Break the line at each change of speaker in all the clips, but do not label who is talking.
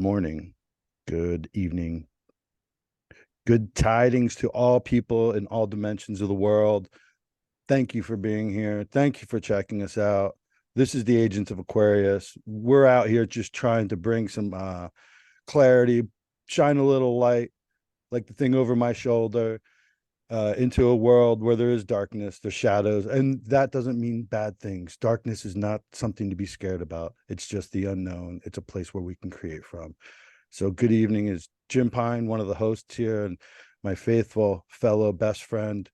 morning, good evening, good tidings to all people in all dimensions of the world. Thank you for being here. Thank you for checking us out. This is the Agents of Aquarius. We're out here just trying to bring some clarity, shine a little light, like the thing over my shoulder, into a world where there is darkness, there's shadows, and that doesn't mean bad things. Darkness is not something to be scared about. It's just the unknown. It's a place where we can create from. So good evening is Jim Pine, one of the hosts here, and my faithful fellow best friend,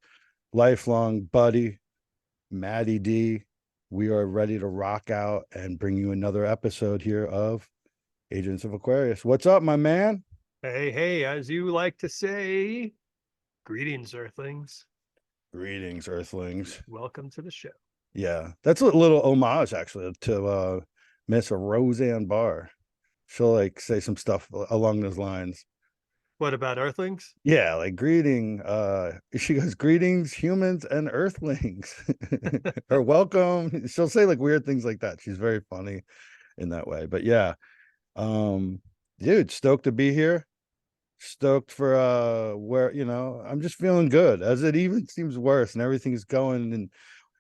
lifelong buddy, Maddie D. We are ready to rock out and bring you another episode here of Agents of Aquarius. What's up, my man?
Hey, as you like to say, greetings, Earthlings.
Greetings, Earthlings.
Welcome to the show.
Yeah, that's a little homage actually to Miss Roseanne Barr. She'll like say some stuff along those lines.
What about Earthlings?
Yeah, like greeting. She goes, greetings, humans and earthlings. Or welcome. She'll say like weird things like that. She's very funny in that way. But yeah, um, dude, stoked to be here. Stoked for where I'm just feeling good as it even seems worse and everything's going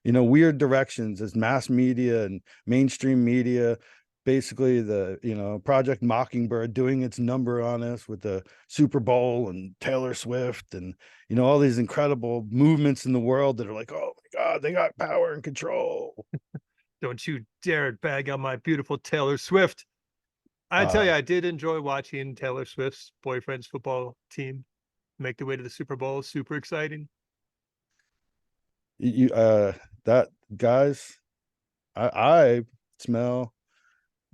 in weird directions as mass media and mainstream media, basically the Project Mockingbird doing its number on us with the Super Bowl and Taylor Swift and all these incredible movements in the world that are like, oh my god, they got power and control.
Don't you dare bag on my beautiful Taylor Swift. I tell you, I did enjoy watching Taylor Swift's boyfriend's football team make the way to the Super Bowl. Super exciting.
That guys, I smell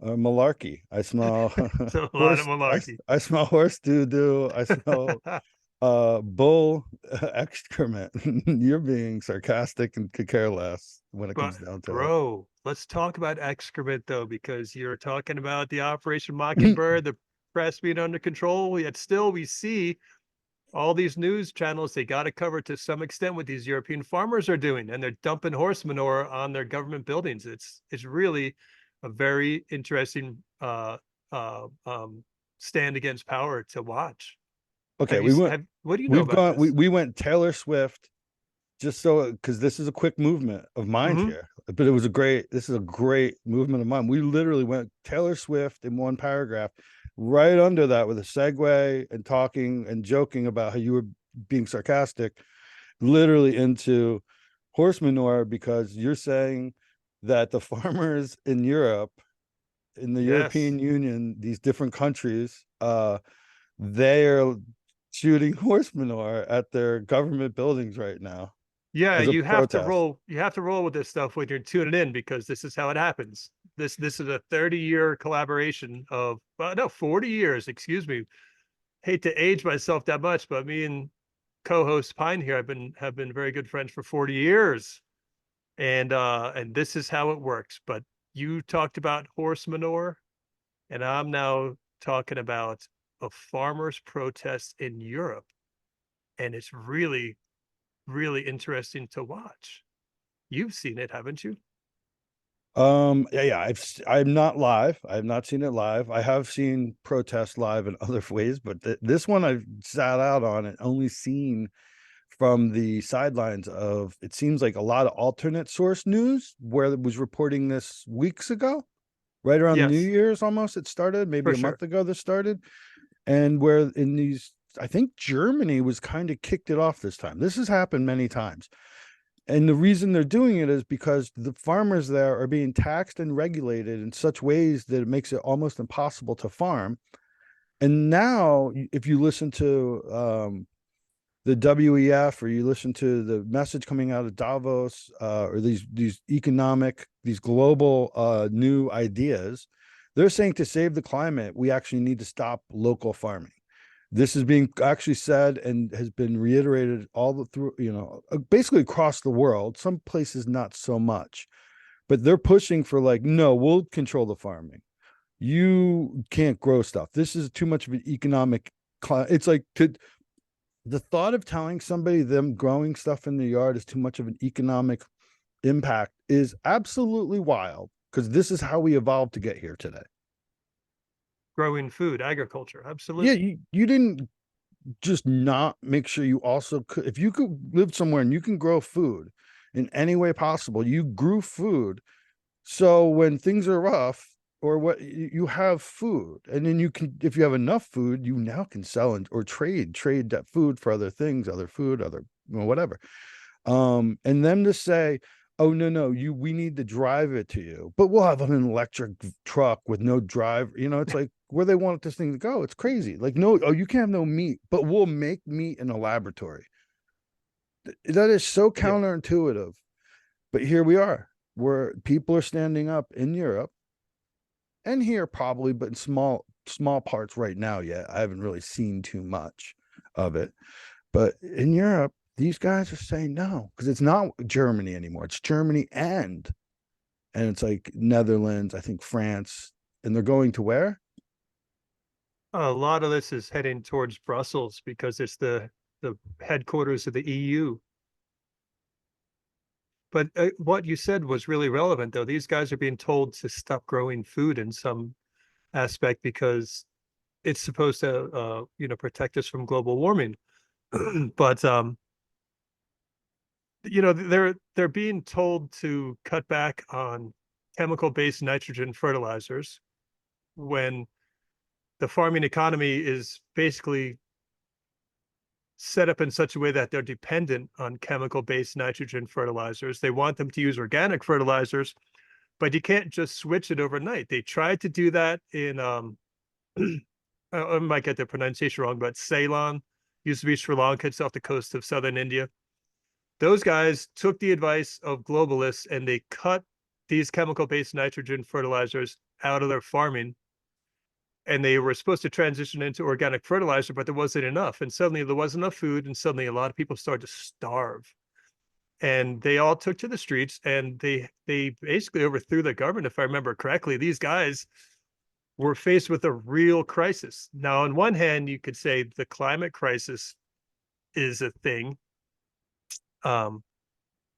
malarkey. I smell
It's a lot of
horse.
malarkey.
I smell horse doo. I smell bull excrement. You're being sarcastic and could care less when it
But
comes down to
bro, let's talk about excrement though, because you're talking about the Operation
it.
Mockingbird, the press being under control. Yet still, we see all these news channels, they got to cover to some extent what these European farmers are doing, and they're dumping horse manure on their government buildings. It's really a very interesting stand against power to watch.
Okay,
Have you have what do you know
we've
about
gone
this?
we went Taylor Swift, just so because this is a quick movement of mind
Mm-hmm.
here, but this is a great movement of mind. We literally went Taylor Swift in one paragraph, right under that with a segue and talking and joking about how you were being sarcastic, literally into horse manure, because you're saying that the farmers in Europe, in the
Yes.
European Union, these different countries, they're shooting horse manure at their government buildings right now
Yeah,
as a
you have to
protest.
roll. You have to roll with this stuff when you're tuning in because this is how it happens. This is a 30-year collaboration of no 40 years. Excuse me. Hate to age myself that much, but me and co-host Pine here have been very good friends for 40 years, and this is how it works. But you talked about horse manure, and I'm now talking about a farmers' protest in Europe, and it's really interesting to watch. You've seen it, haven't you?
Yeah, I'm not live. I have not seen it live. I have seen protests live in other ways, but this one I've sat out on and only seen from the sidelines of, it seems like a lot of alternate source news where it was reporting this weeks ago, right around New
Yes,
Year's almost. It started maybe
for
a month
sure.
ago. This started, and where in these, I think Germany was kind of kicked it off this time. This has happened many times. And the reason they're doing it is because the farmers there are being taxed and regulated in such ways that it makes it almost impossible to farm. And now, if you listen to the WEF, or you listen to the message coming out of Davos, or these global new ideas, they're saying to save the climate, we actually need to stop local farming. This is being actually said and has been reiterated all the through, basically across the world. Some places not so much, but they're pushing for like, no, we'll control the farming. You can't grow stuff. This is too much of an economic. It's like the thought of telling somebody them growing stuff in the yard is too much of an economic impact is absolutely wild, because this is how we evolved to get here today.
growing food, agriculture.
Yeah,
Absolutely.
you didn't just not make sure you also could, if you could live somewhere and you can grow food in any way possible, you grew food. So when things are rough or what, you have food, and then you can, if you have enough food, you now can sell and or trade that food for other things, other food, other, whatever. And them to say, oh no, we need to drive it to you, but we'll have an electric truck with no drive. It's like where they want this thing to go. It's crazy. Like, no, oh, you can't have no meat, but we'll make meat in a laboratory. That is so
Yeah.
counterintuitive. But here we are, where people are standing up in Europe and here probably, but in small parts right now. Yet I haven't really seen too much of it. But in Europe, these guys are saying no, because it's not Germany anymore. It's Germany and it's like Netherlands, I think France, and they're going to where?
A lot of this is heading towards Brussels because it's the headquarters of the EU. But what you said was really relevant, though. These guys are being told to stop growing food in some aspect because it's supposed to, protect us from global warming. But they're being told to cut back on chemical-based nitrogen fertilizers when the farming economy is basically set up in such a way that they're dependent on chemical-based nitrogen fertilizers. They want them to use organic fertilizers, but you can't just switch it overnight. They tried to do that in I might get the pronunciation wrong, but Ceylon used to be Sri Lanka. It's off the coast of southern India. Those guys took the advice of globalists and they cut these chemical-based nitrogen fertilizers out of their farming, and they were supposed to transition into organic fertilizer, but there wasn't enough. And suddenly there wasn't enough food, and suddenly a lot of people started to starve. And they all took to the streets, and they basically overthrew the government, if I remember correctly. These guys were faced with a real crisis. Now, on one hand, you could say the climate crisis is a thing, um,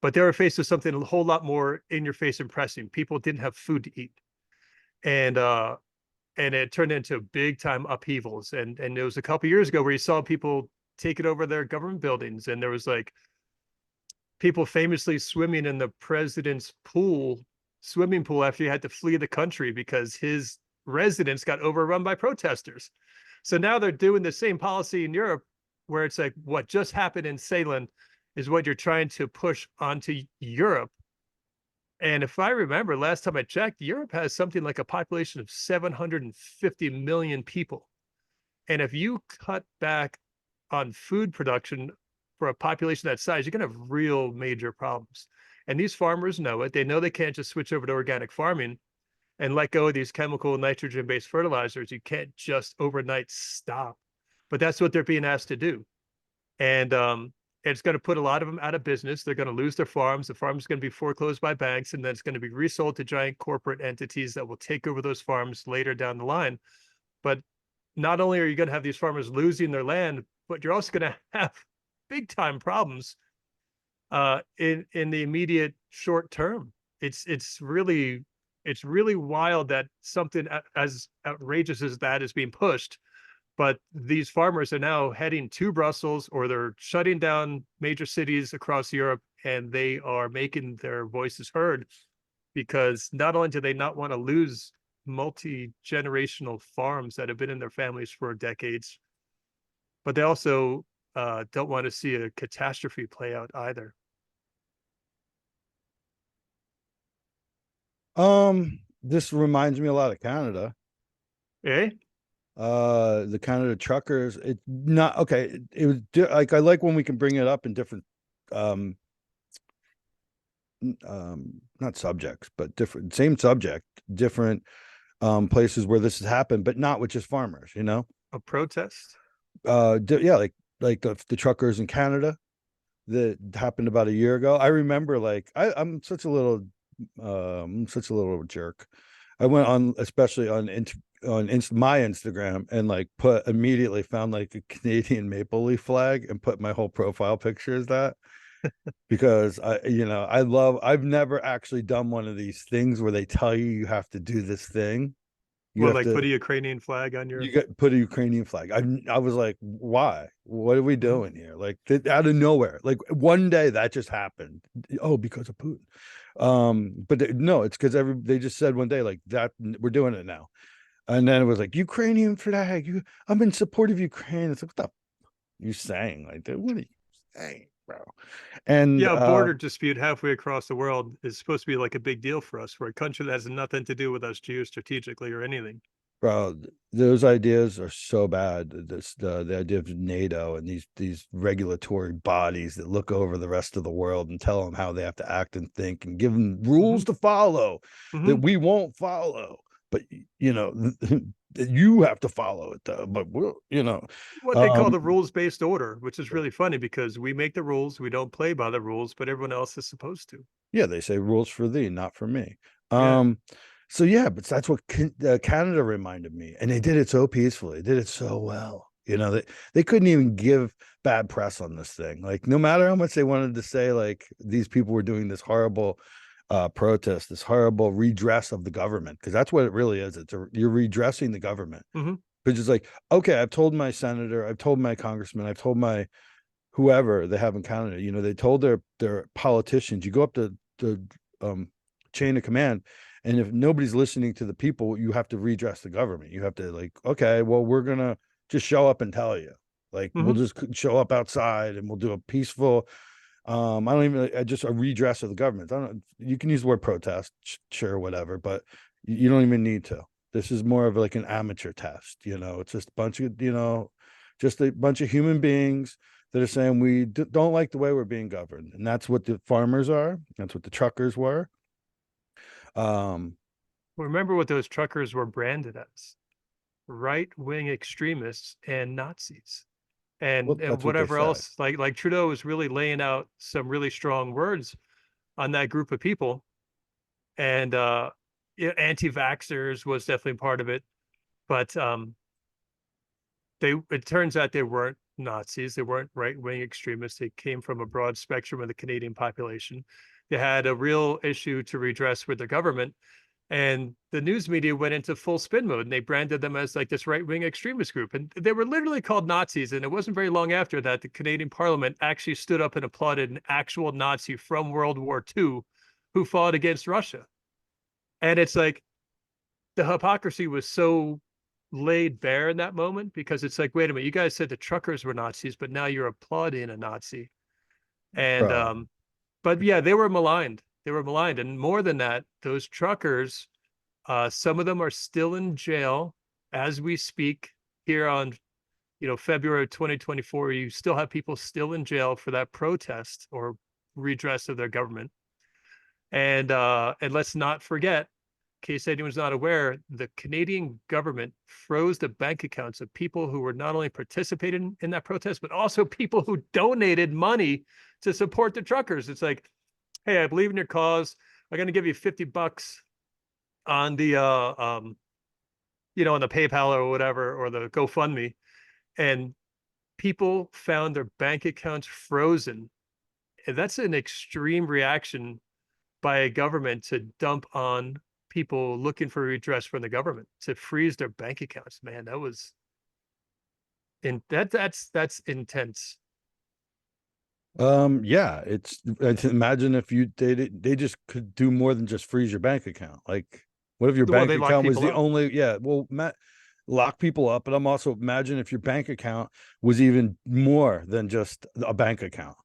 but they were faced with something a whole lot more in your face and pressing. People didn't have food to eat, and it turned into big time upheavals. And it was a couple years ago where you saw people take it over their government buildings, and there was like people famously swimming in the president's swimming pool after he had to flee the country because his residence got overrun by protesters. So now they're doing the same policy in Europe, where it's like what just happened in Ceylon is what you're trying to push onto Europe. And if I remember, last time I checked, Europe has something like a population of 750 million people. And if you cut back on food production for a population that size, you're going to have real major problems. And these farmers know it. They know they can't just switch over to organic farming and let go of these chemical nitrogen based fertilizers. You can't just overnight stop. But that's what they're being asked to do. And it's going to put a lot of them out of business. They're going to lose their farms. The farms are going to be foreclosed by banks, and then it's going to be resold to giant corporate entities that will take over those farms later down the line. But not only are you going to have these farmers losing their land, but you're also going to have big time problems in the immediate short term. It's really wild that something as outrageous as that is being pushed. But these farmers are now heading to Brussels, or they're shutting down major cities across Europe, and they are making their voices heard because not only do they not want to lose multi-generational farms that have been in their families for decades, but they also don't want to see a catastrophe play out either.
This reminds me a lot of Canada.
Eh?
The Canada truckers, it not okay. It was like, I like when we can bring it up in different um not subjects, but different, same subject, different places where this has happened, but not with just farmers,
A protest?
Yeah, like the truckers in Canada that happened about a year ago. I remember, like, I'm such a little jerk. I went on, especially on my Instagram, and like immediately found like a Canadian maple leaf flag and put my whole profile picture as that, because I've never actually done one of these things where they tell you have to do this thing. You
Well,
have
like
to
put a Ukrainian flag on your.
you got put a Ukrainian flag. I was like, why? What are we
Mhm.
doing here? Like out of nowhere. Like one day that just happened. Oh, because of Putin. But no, it's because they just said one day like that we're doing it now. And then it was like Ukrainian flag. I'm in support of Ukraine. It's like, what the you saying? Like, dude, what are you saying, bro? And
Yeah, a border dispute halfway across the world is supposed to be like a big deal for us, for a country that has nothing to do with us geostrategically or anything.
bro, those ideas are so bad. The idea of NATO and these regulatory bodies that look over the rest of the world and tell them how they have to act and think and give them
Hmm.
rules to follow that
Hmm.
we won't follow. But you know, you have to follow it though. But we'll,
What they call
um,
the rules-based order, which is really funny because we make the rules, we don't play by the rules, but everyone else is supposed to.
yeah, they say rules for thee, not for me.
Yeah.
So yeah, but that's what Canada reminded me, and they did it so peacefully. They did it so well. They couldn't even give bad press on this thing. Like no matter how much they wanted to say, like these people were doing this horrible protest, this horrible redress of the government, because that's what it really is. You're redressing the government.
Hmm.
Which is like, okay, I've told my senator, I've told my congressman, I've told my whoever they have in Canada, they told their politicians, you go up the chain of command, and if nobody's listening to the people, you have to redress the government. You have to like, okay, well, we're gonna just show up and tell you. Like, we'll
Hmm.
just show up outside and we'll do a peaceful. I don't even just a redress of the government. I don't. You can use the word protest, sure, whatever, but you don't even need to. This is more of like an amateur test. It's just a bunch of just a bunch of human beings that are saying we don't like the way we're being governed, and that's what the farmers are. That's what the truckers were. Um,
Remember what those truckers were branded as: right-wing extremists and Nazis.
well,
And
that's what they
whatever
say.
else, like Trudeau was really laying out some really strong words on that group of people. And yeah, anti-vaxxers was definitely part of it. But it turns out they weren't Nazis, they weren't right-wing extremists. They came from a broad spectrum of the Canadian population. They had a real issue to redress with the government. And the news media went into full spin mode and they branded them as like this right-wing extremist group. And they were literally called Nazis. And it wasn't very long after that the Canadian Parliament actually stood up and applauded an actual Nazi from World War II who fought against Russia. And it's like the hypocrisy was so laid bare in that moment because it's like, wait a minute, you guys said the truckers were Nazis, but now you're applauding a Nazi. And
Bro.
but yeah, they were maligned. They were maligned. And more than that, those truckers, some of them are still in jail as we speak here on, February 2024. You still have people still in jail for that protest or redress of their government. And let's not forget, in case anyone's not aware, the Canadian government froze the bank accounts of people who were not only participating in that protest, but also people who donated money to support the truckers. It's like, hey, I believe in your cause. I'm going to give you $50 on the on the PayPal or whatever, or the GoFundMe. And people found their bank accounts frozen. And that's an extreme reaction by a government to dump on people looking for redress from the government, to freeze their bank accounts. Man, that was in that's intense.
Yeah, imagine if they just could do more than just freeze your bank account. Like, what if your
Well,
bank
they lock
account was
people
the
up.
only, yeah, well, lock people up, but I'm also imagine if your bank account was even more than just a bank account.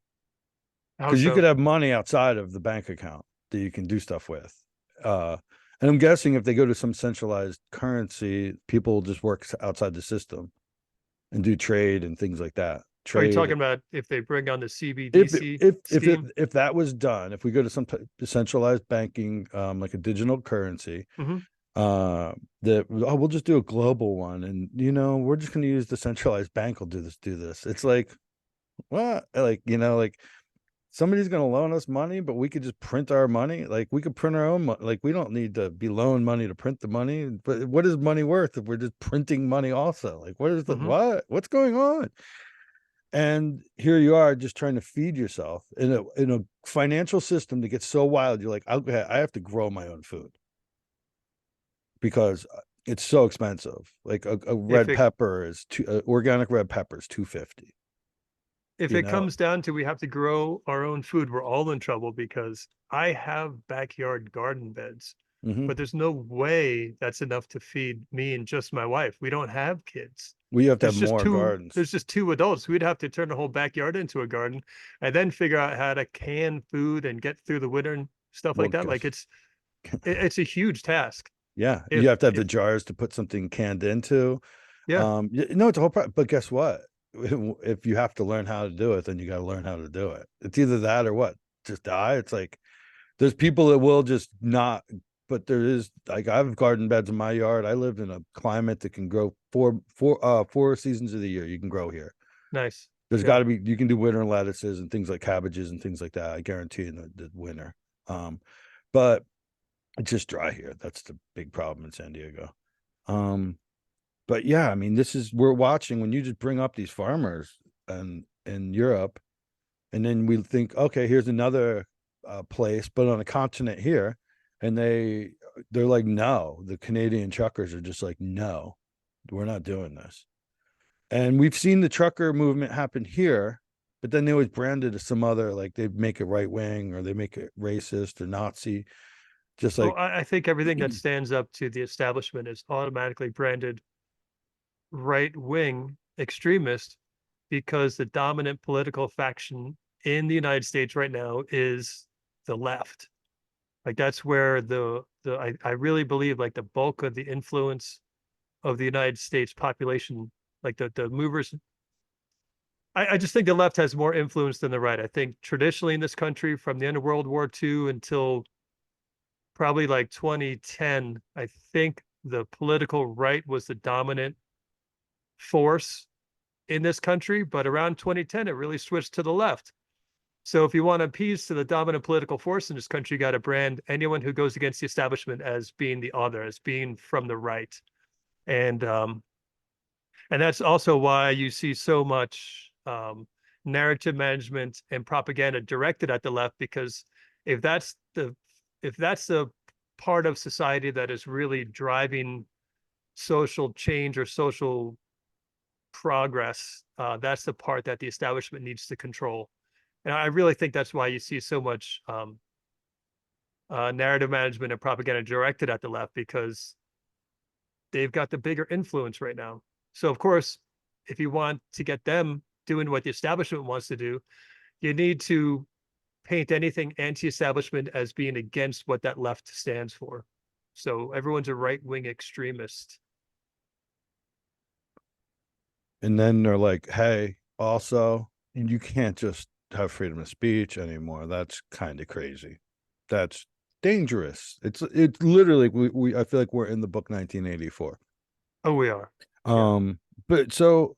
How
Because you could
so?
have money outside of the bank account that you can do stuff with. Uh, and I'm guessing if they go to some centralized currency, people will just work outside the system and do trade and things like that.
Are you
Trade
talking about if they bring on the CBDC scheme?
if that was done, if we go to some centralized banking, like a digital currency,
Mm-hmm.
uh, that we'll just do a global one, and we're just going to use the centralized bank will do this. It's like what, like like somebody's going to loan us money, but we could just print our money. Like we could print our own money. Like we don't need to be loaned money to print the money. But what is money worth if we're just printing money also? Like
Mm-hmm.
what's going on? And here you are just trying to feed yourself in a financial system that gets so wild. You're like, okay, I have to grow my own food because It's so expensive. Like a
If
red
it
pepper is organic red pepper is 250.
if
You
it
know,
comes down to we have to grow our own food, we're all in trouble because I have backyard garden beds,
hmm
but there's no way that's enough to feed me and just my wife. We don't have kids.
we have to have more
There's
gardens.
just two adults. We'd have to turn the whole backyard into a garden and then figure out how to can food and get through the winter and stuff
Well,
like that. Like
guess
it's a huge task.
yeah, you
If
have to have the
if
jars to put something canned into.
yeah,
No, it's a whole but guess what? If you have to learn how to do it, then you got to learn how to do it. It's either that or what? Just die. It's like there's people that will just not, but there is like I have garden beds in my yard. I live in a climate that can grow four seasons of the year. You can grow here.
nice.
There's got
Yeah.
to be you can do winter lettuces and things like cabbages and things like that. I guarantee in the winter. But it's just dry here. That's the big problem in San Diego. Um, but yeah, I mean, this is we're watching when you just bring up these farmers and in Europe, and then we think, okay, here's another place, but on a continent here, and they're like, no, the Canadian truckers are just like, no, we're not doing this. And we've seen the trucker movement happen here, but then they always brand it as some other, like they make it right wing or they make it racist or Nazi, just
Well,
like,
I think everything that stands up to the establishment is automatically branded right wing extremist because the dominant political faction in the United States right now is the left. Like that's where I really believe like the bulk of the influence of the United States population, like the movers. I just think the left has more influence than the right. I think traditionally in this country, from the end of World War II until probably like 2010, I think the political right was the dominant force in this country. But around 2010, it really switched to the left. So if you want to appease to the dominant political force in this country, you got to brand anyone who goes against the establishment as being the other, as being from the right. And um, and that's also why you see so much narrative management and propaganda directed at the left, because if that's the if that's the part of society that is really driving social change or social progress, that's the part that the establishment needs to control. And I really think that's why you see so much narrative management and propaganda directed at the left, because they've got the bigger influence right now. So, of course, if you want to get them doing what the establishment wants to do, you need to paint anything anti-establishment as being against what that left stands for. So everyone's a right-wing extremist.
and then they're like, hey, also, you can't just have freedom of speech anymore. That's kind of crazy. That's dangerous. It's literally we I feel like we're in the book 1984.
Oh, we are. Yeah.
But so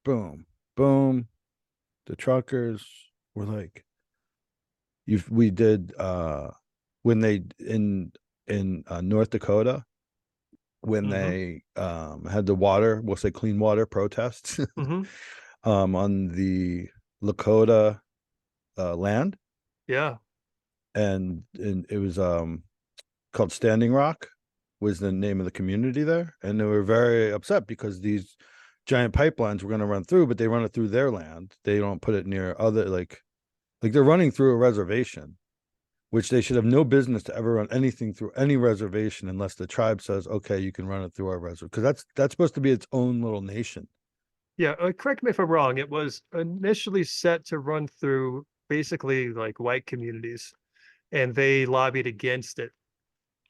boom, boom, the truckers were like, you we did when they in North Dakota when
Mm-hmm.
they had the water, we'll say clean water protests
Mm-hmm.
on the Lakota land,
Yeah.
and it was called Standing Rock was the name of the community there, and they were very upset because these giant pipelines were going to run through, but they run it through their land. They don't put it near other like they're running through a reservation, which they should have no business to ever run anything through any reservation unless the tribe says, okay, you can run it through our reservation, because that's supposed to be its own little nation.
Yeah. Correct me if I'm wrong. It was initially set to run through basically like white communities, and they lobbied against it.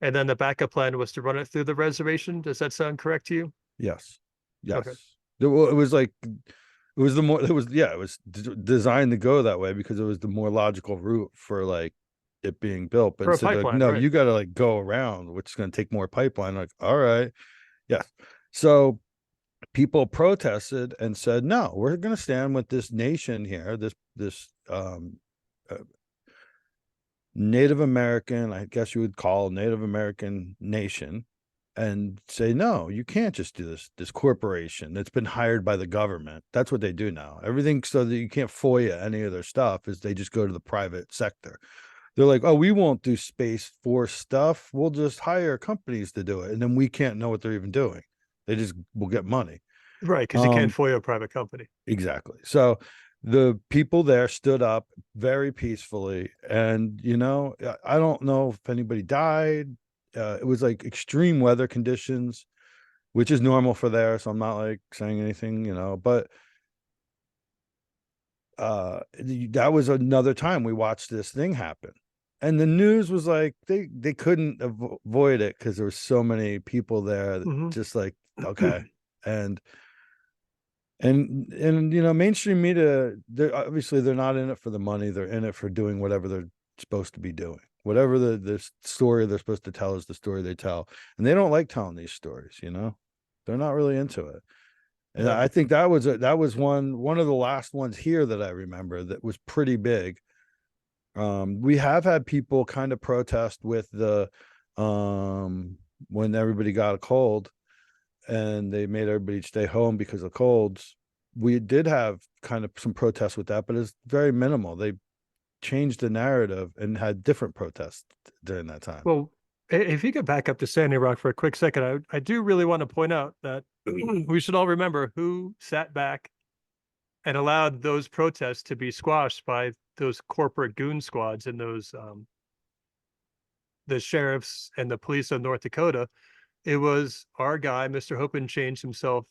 And then the backup plan was to run it through the reservation. Does that sound correct to you?
Yes,
Okay.
yes. It was like it was the more it was yeah it was designed to go that way because it was the more logical route for like it being built. But
For a
instead they're like,
pipeline,
no,
right?
you got to like go around, which is going to take more pipeline. Like, all right, yes. So people protested and said, no, we're going to stand with this nation here, this uh, Native American, I guess you would call Native American nation, and say, no, you can't just do this corporation that's been hired by the government. That's what they do now. Everything so that you can't FOIA any of their stuff is they just go to the private sector. they're like, oh, we won't do Space Force stuff. We'll just hire companies to do it. And then we can't know what they're even doing. They just will get money.
Right, because you can't
Um,
FOIA a private company.
exactly. So the people there stood up very peacefully. And, I don't know if anybody died. It was like extreme weather conditions, which is normal for there. So I'm not like saying anything, but that was another time we watched this thing happen, and the news was like they couldn't avoid it because there were so many people there that
Hmm.
just like, okay. And mainstream media, they're not in it for the money. They're in it for doing whatever they're supposed to be doing. Whatever the story they're supposed to tell is the story they tell, and they don't like telling these stories. They're not really into it. And
Yeah.
I think that was one of the last ones here that I remember that was pretty big. We have had people kind of protest with the when everybody got a cold and they made everybody stay home because of colds. We did have kind of some protests with that, but it's very minimal. They changed the narrative and had different protests during that time.
Well, if you could back up to Sandy Rock for a quick second, I do really want to point out that we should all remember who sat back and allowed those protests to be squashed by those corporate goon squads and those the sheriffs and the police of North Dakota. It was our guy, Mr. Hope and Change himself,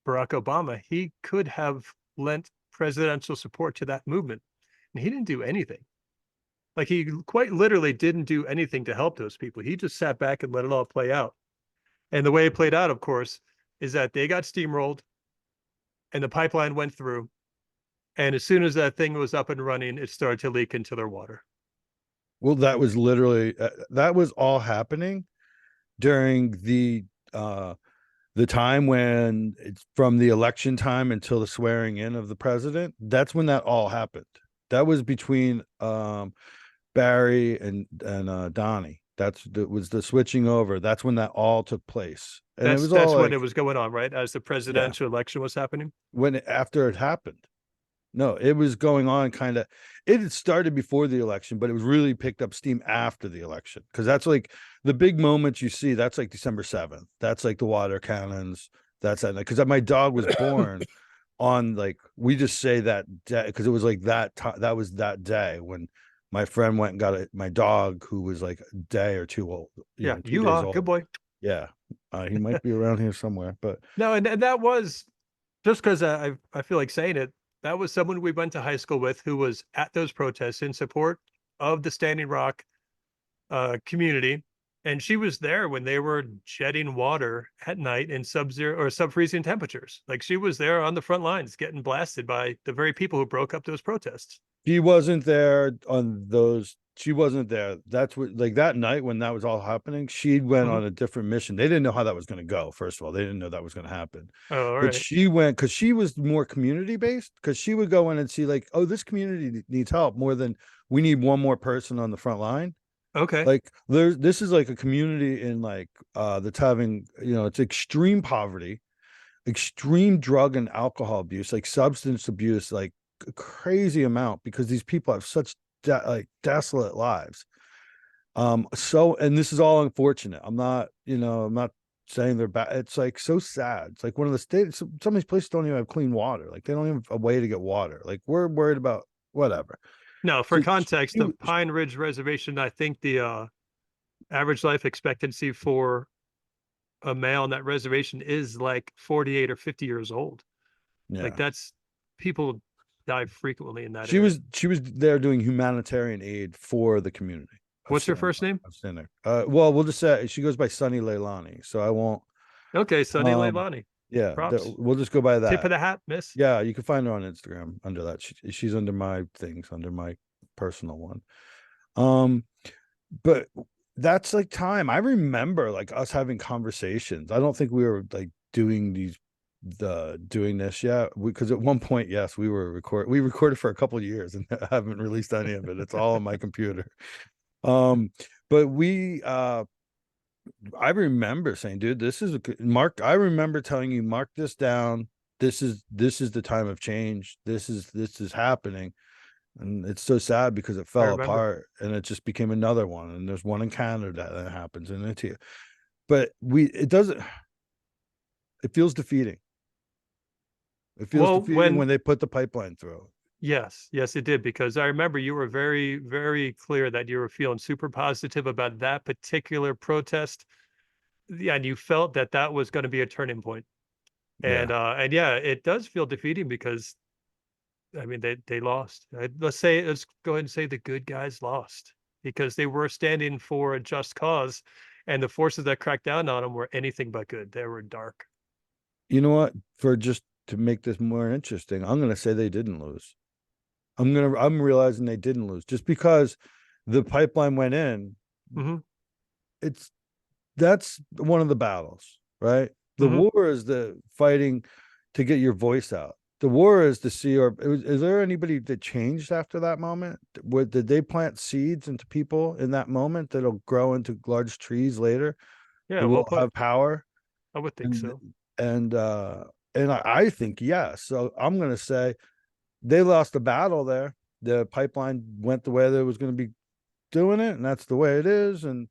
Barack Obama. He could have lent presidential support to that movement, and he didn't do anything. Like, he quite literally didn't do anything to help those people. He just sat back and let it all play out. And the way it played out, of course, is that they got steamrolled and the pipeline went through. And as soon as that thing was up and running, it started to leak into their water.
Well, that was literally that was all happening during the time when it's from the election time until the swearing in of the president. That's when that all happened. That was between Barry and Donnie. That was the switching over. That's when that all took place. And it was all
That's when it
like,
was going on, right? As the
yeah,
presidential election was happening.
after it happened. No, it was going on kind of. It had started before the election, but it was really picked up steam after the election, because that's like the big moments you see. That's like December 7th. That's like the water cannons. That's that, because my dog was born on, like, we just say that day because it was like that time. That was that day when my friend went and got my dog, who was like a day or two old,
Yeah,
2 days
you good
old.
boy.
Yeah, he might be around here somewhere, but
No, and that was just because I feel like saying it. That was someone we went to high school with who was at those protests in support of the Standing Rock community, and she was there when they were jetting water at night in sub-zero or sub-freezing temperatures. Like, she was there on the front lines getting blasted by the very people who broke up those protests.
she wasn't there on those. She wasn't there. That's what, like, that night when that was all happening, she went
Mhm.
on a different mission. They didn't know how that was going to go. First of all, they didn't know that was going to happen.
Oh, all
But
right.
she went because she was more community based, because she would go in and see, like, oh, this community needs help more than we need one more person on the front line.
Okay.
Like, this is like a community in, like, that's having, it's extreme poverty, extreme drug and alcohol abuse, like substance abuse, like a crazy amount, because these people have such like desolate lives. And this is all unfortunate. I'm not saying they're bad. It's like so sad. It's like one of the states, some of these places don't even have clean water. Like, they don't even have a way to get water. Like, we're worried about whatever.
Now, for
So
context, the Pine Ridge Reservation, I think the average life expectancy for a male on that reservation is like 48 or 50 years old. Like,
yeah.
that's people die frequently in that
She
area.
was she was there doing humanitarian aid for the community of
What's her first name?
Sinner. Well, we'll just say she goes by Sunny Leilani, so I won't.
Okay, Sunny
Um,
Leilani.
yeah,
Props.
we'll just go by
Tip
that.
of the hat, miss.
Yeah, you can find her on Instagram under that. She's under my things, under my personal one. Um, but that's like time. I remember, like, us having conversations. I don't think we were like doing this yet, because at one point, yes, we recorded for a couple of years and haven't released any of it. It's all on my computer. But I remember saying, dude, this is Mark. I remember telling you, mark this down. This is the time of change. This is happening. And it's so sad because it
I
fell
remember.
apart and it just became another one. And there's one in Canada that happens and it's here. But it doesn't, it feels defeating. It feels
Well,
defeating when
when
they put the pipeline through.
yes, yes, it did, because I remember you were very, very clear that you were feeling super positive about that particular protest. Yeah, and you felt that that was going to be a turning point.
Yeah.
And yeah, it does feel defeating because I mean they lost. Let's go ahead and say the good guys lost because they were standing for a just cause, and the forces that cracked down on them were anything but good. They were dark.
You know what? For just to make this more interesting, I'm going to say they didn't lose. I'm realizing they didn't lose just because the pipeline went in.
Hmm.
It's that's one of the battles, right? The
Hmm.
war is the fighting to get your voice out. The war is to see, or is there anybody that changed after that moment? Did they plant seeds into people in that moment that'll grow into large trees later
Yeah,
that
well
will
put.
have power?
I would think
And
so.
and uh and I think yes. So I'm gonna say they lost the battle there. The pipeline went the way that it was going to be doing it, and that's the way it is. And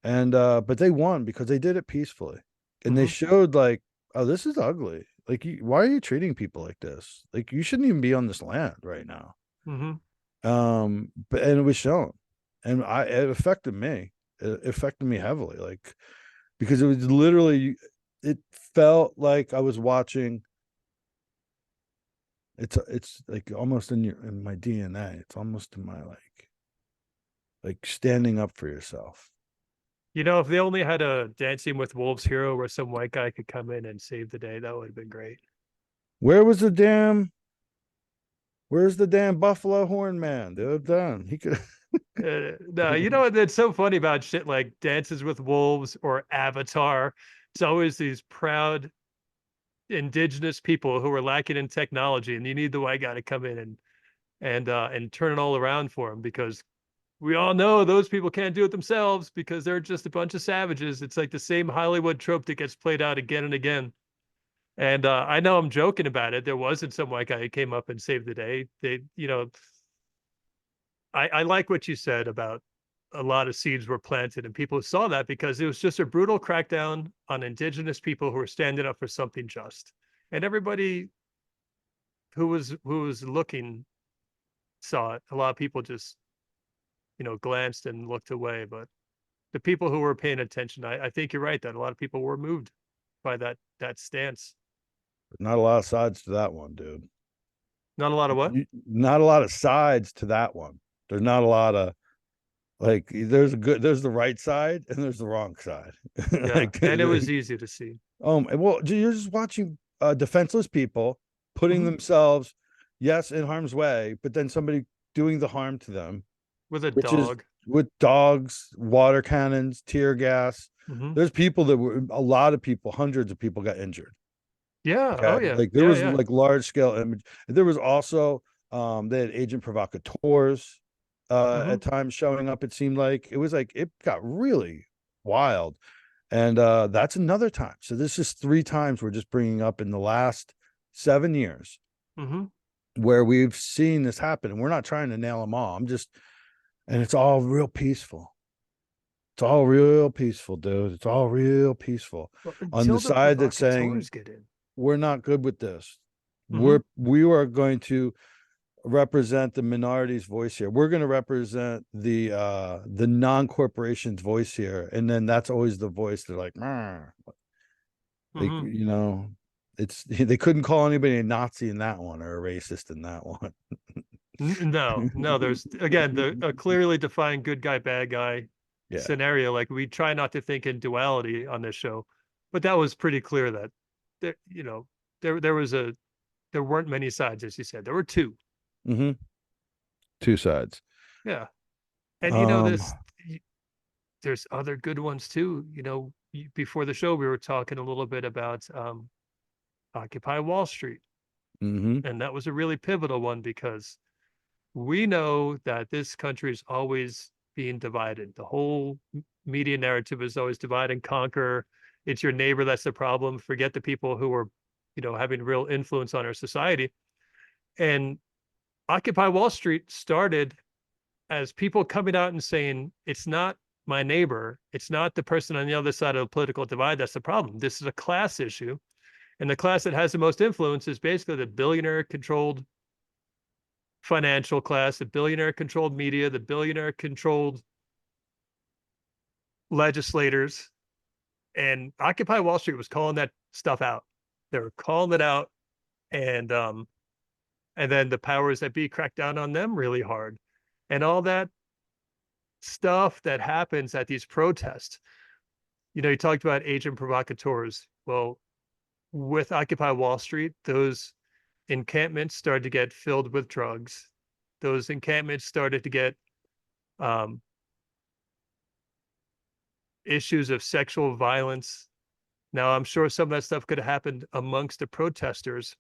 but they won because they did it peacefully, and they
Hmm.
showed like, oh, this is ugly. Like, why are you treating people like this? Like, you shouldn't even be on this land right now.
Hmm.
But and it was shown, and it affected me. It affected me heavily, like because it was literally, it felt like I was watching. It's like almost in my DNA. It's almost in my like standing up for yourself.
You know, if they only had a Dancing with Wolves hero where some white guy could come in and save the day, that would have been great.
Where was the damn? Where's the damn buffalo horn man? They're done. He could.
No, you know what? That's so funny about shit like Dances with Wolves or Avatar. It's always these proud indigenous people who are lacking in technology, and you need the white guy to come in and turn it all around for them because we all know those people can't do it themselves because they're just a bunch of savages. It's like the same Hollywood trope that gets played out again and again. And I know I'm joking about it. There wasn't some white guy who came up and saved the day. I like what you said about a lot of seeds were planted and people saw that because it was just a brutal crackdown on indigenous people who were standing up for something just. And everybody who was looking saw it. A lot of people just, glanced and looked away. But the people who were paying attention, I think you're right that a lot of people were moved by that stance.
Not a lot of sides to that one, dude.
Not a lot of what?
Not a lot of sides to that one. There's not a lot of like. There's the right side and there's the wrong side.
Yeah.
Like,
And it was easy to see.
well, you're just watching defenseless people putting
Mhm.
themselves, yes, in harm's way, but then somebody doing the harm to them,
With a
which is
dog.
with dogs, water cannons, tear gas.
Hmm.
There's people that were a lot of people, hundreds of people got injured.
Yeah. Oh,
Okay.
yeah.
Like there
Yeah.
was
Yeah.
like large scale image. There was also they had agent provocateurs
Hmm.
at times showing up. It seemed like it was like it got really wild. And that's another time. So this is three times we're just bringing up in the last 7 years
Hmm.
where we've seen this happen. And we're not trying to nail them all. And it's all real peaceful. It's all real peaceful, dude. It's all real peaceful.
Well,
On the
until the
side that's saying
provocateurs get in.
we're not good with this.
Hmm.
We are going to represent the minority's voice here. We're going to represent the non-corporation's voice here. And then that's always the voice they're like, "Meh." Like,
Hmm.
it's they couldn't call anybody a Nazi in that one or a racist in that one.
No, no, there's again the a clearly defined good guy, bad guy
Yeah.
scenario. Like we try not to think in duality on this show, but that was pretty clear that there, there was there weren't many sides, as you said. There were two.
Mm-hmm. Two sides.
Yeah. And
Um,
there's other good ones too. Before the show, we were talking a little bit about Occupy Wall Street.
mm-hmm.
And that was a really pivotal one because we know that this country is always being divided. The whole media narrative is always divide and conquer. It's your neighbor that's the problem. Forget the people who are, having real influence on our society. And Occupy Wall Street started as people coming out and saying, it's not my neighbor, it's not the person on the other side of the political divide that's the problem. This is a class issue. And the class that has the most influence is basically the billionaire controlled financial class, the billionaire controlled media, the billionaire controlled legislators. And Occupy Wall Street was calling that stuff out. They were calling it out. And then the powers that be cracked down on them really hard. And all that stuff that happens at these protests. You talked about agent provocateurs. Well, with Occupy Wall Street, those encampments started to get filled with drugs. Those encampments started to get issues of sexual violence. Now, I'm sure some of that stuff could have happened amongst the protesters,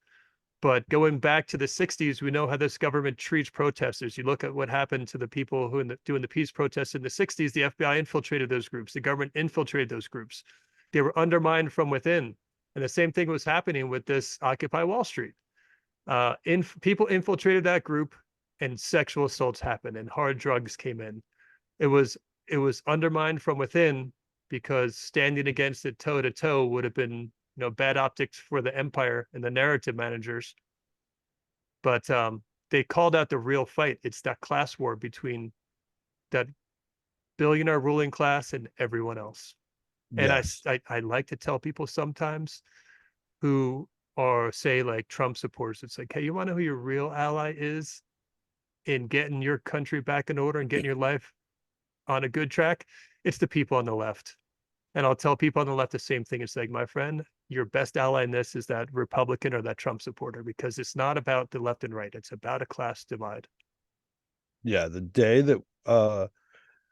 but going back to the 60s, we know how this government treats protesters. You look at what happened to the people who doing the peace protests in the 60s, the FBI infiltrated those groups. The government infiltrated those groups. They were undermined from within. And the same thing was happening with this Occupy Wall Street. People infiltrated that group and sexual assaults happened and hard drugs came in. It was undermined from within because standing against it toe to toe would have been bad optics for the empire and the narrative managers. But they called out the real fight. It's that class war between that billionaire ruling class and everyone else. And
Yes.
I like to tell people sometimes who are, say, like Trump supporters, it's like, hey, you want to know who your real ally is in getting your country back in order and getting your life on a good track? It's the people on the left. And I'll tell people on the left the same thing. It's like, my friend, your best ally in this is that Republican or that Trump supporter, because it's not about the left and right. It's about a class divide.
Yeah, the day that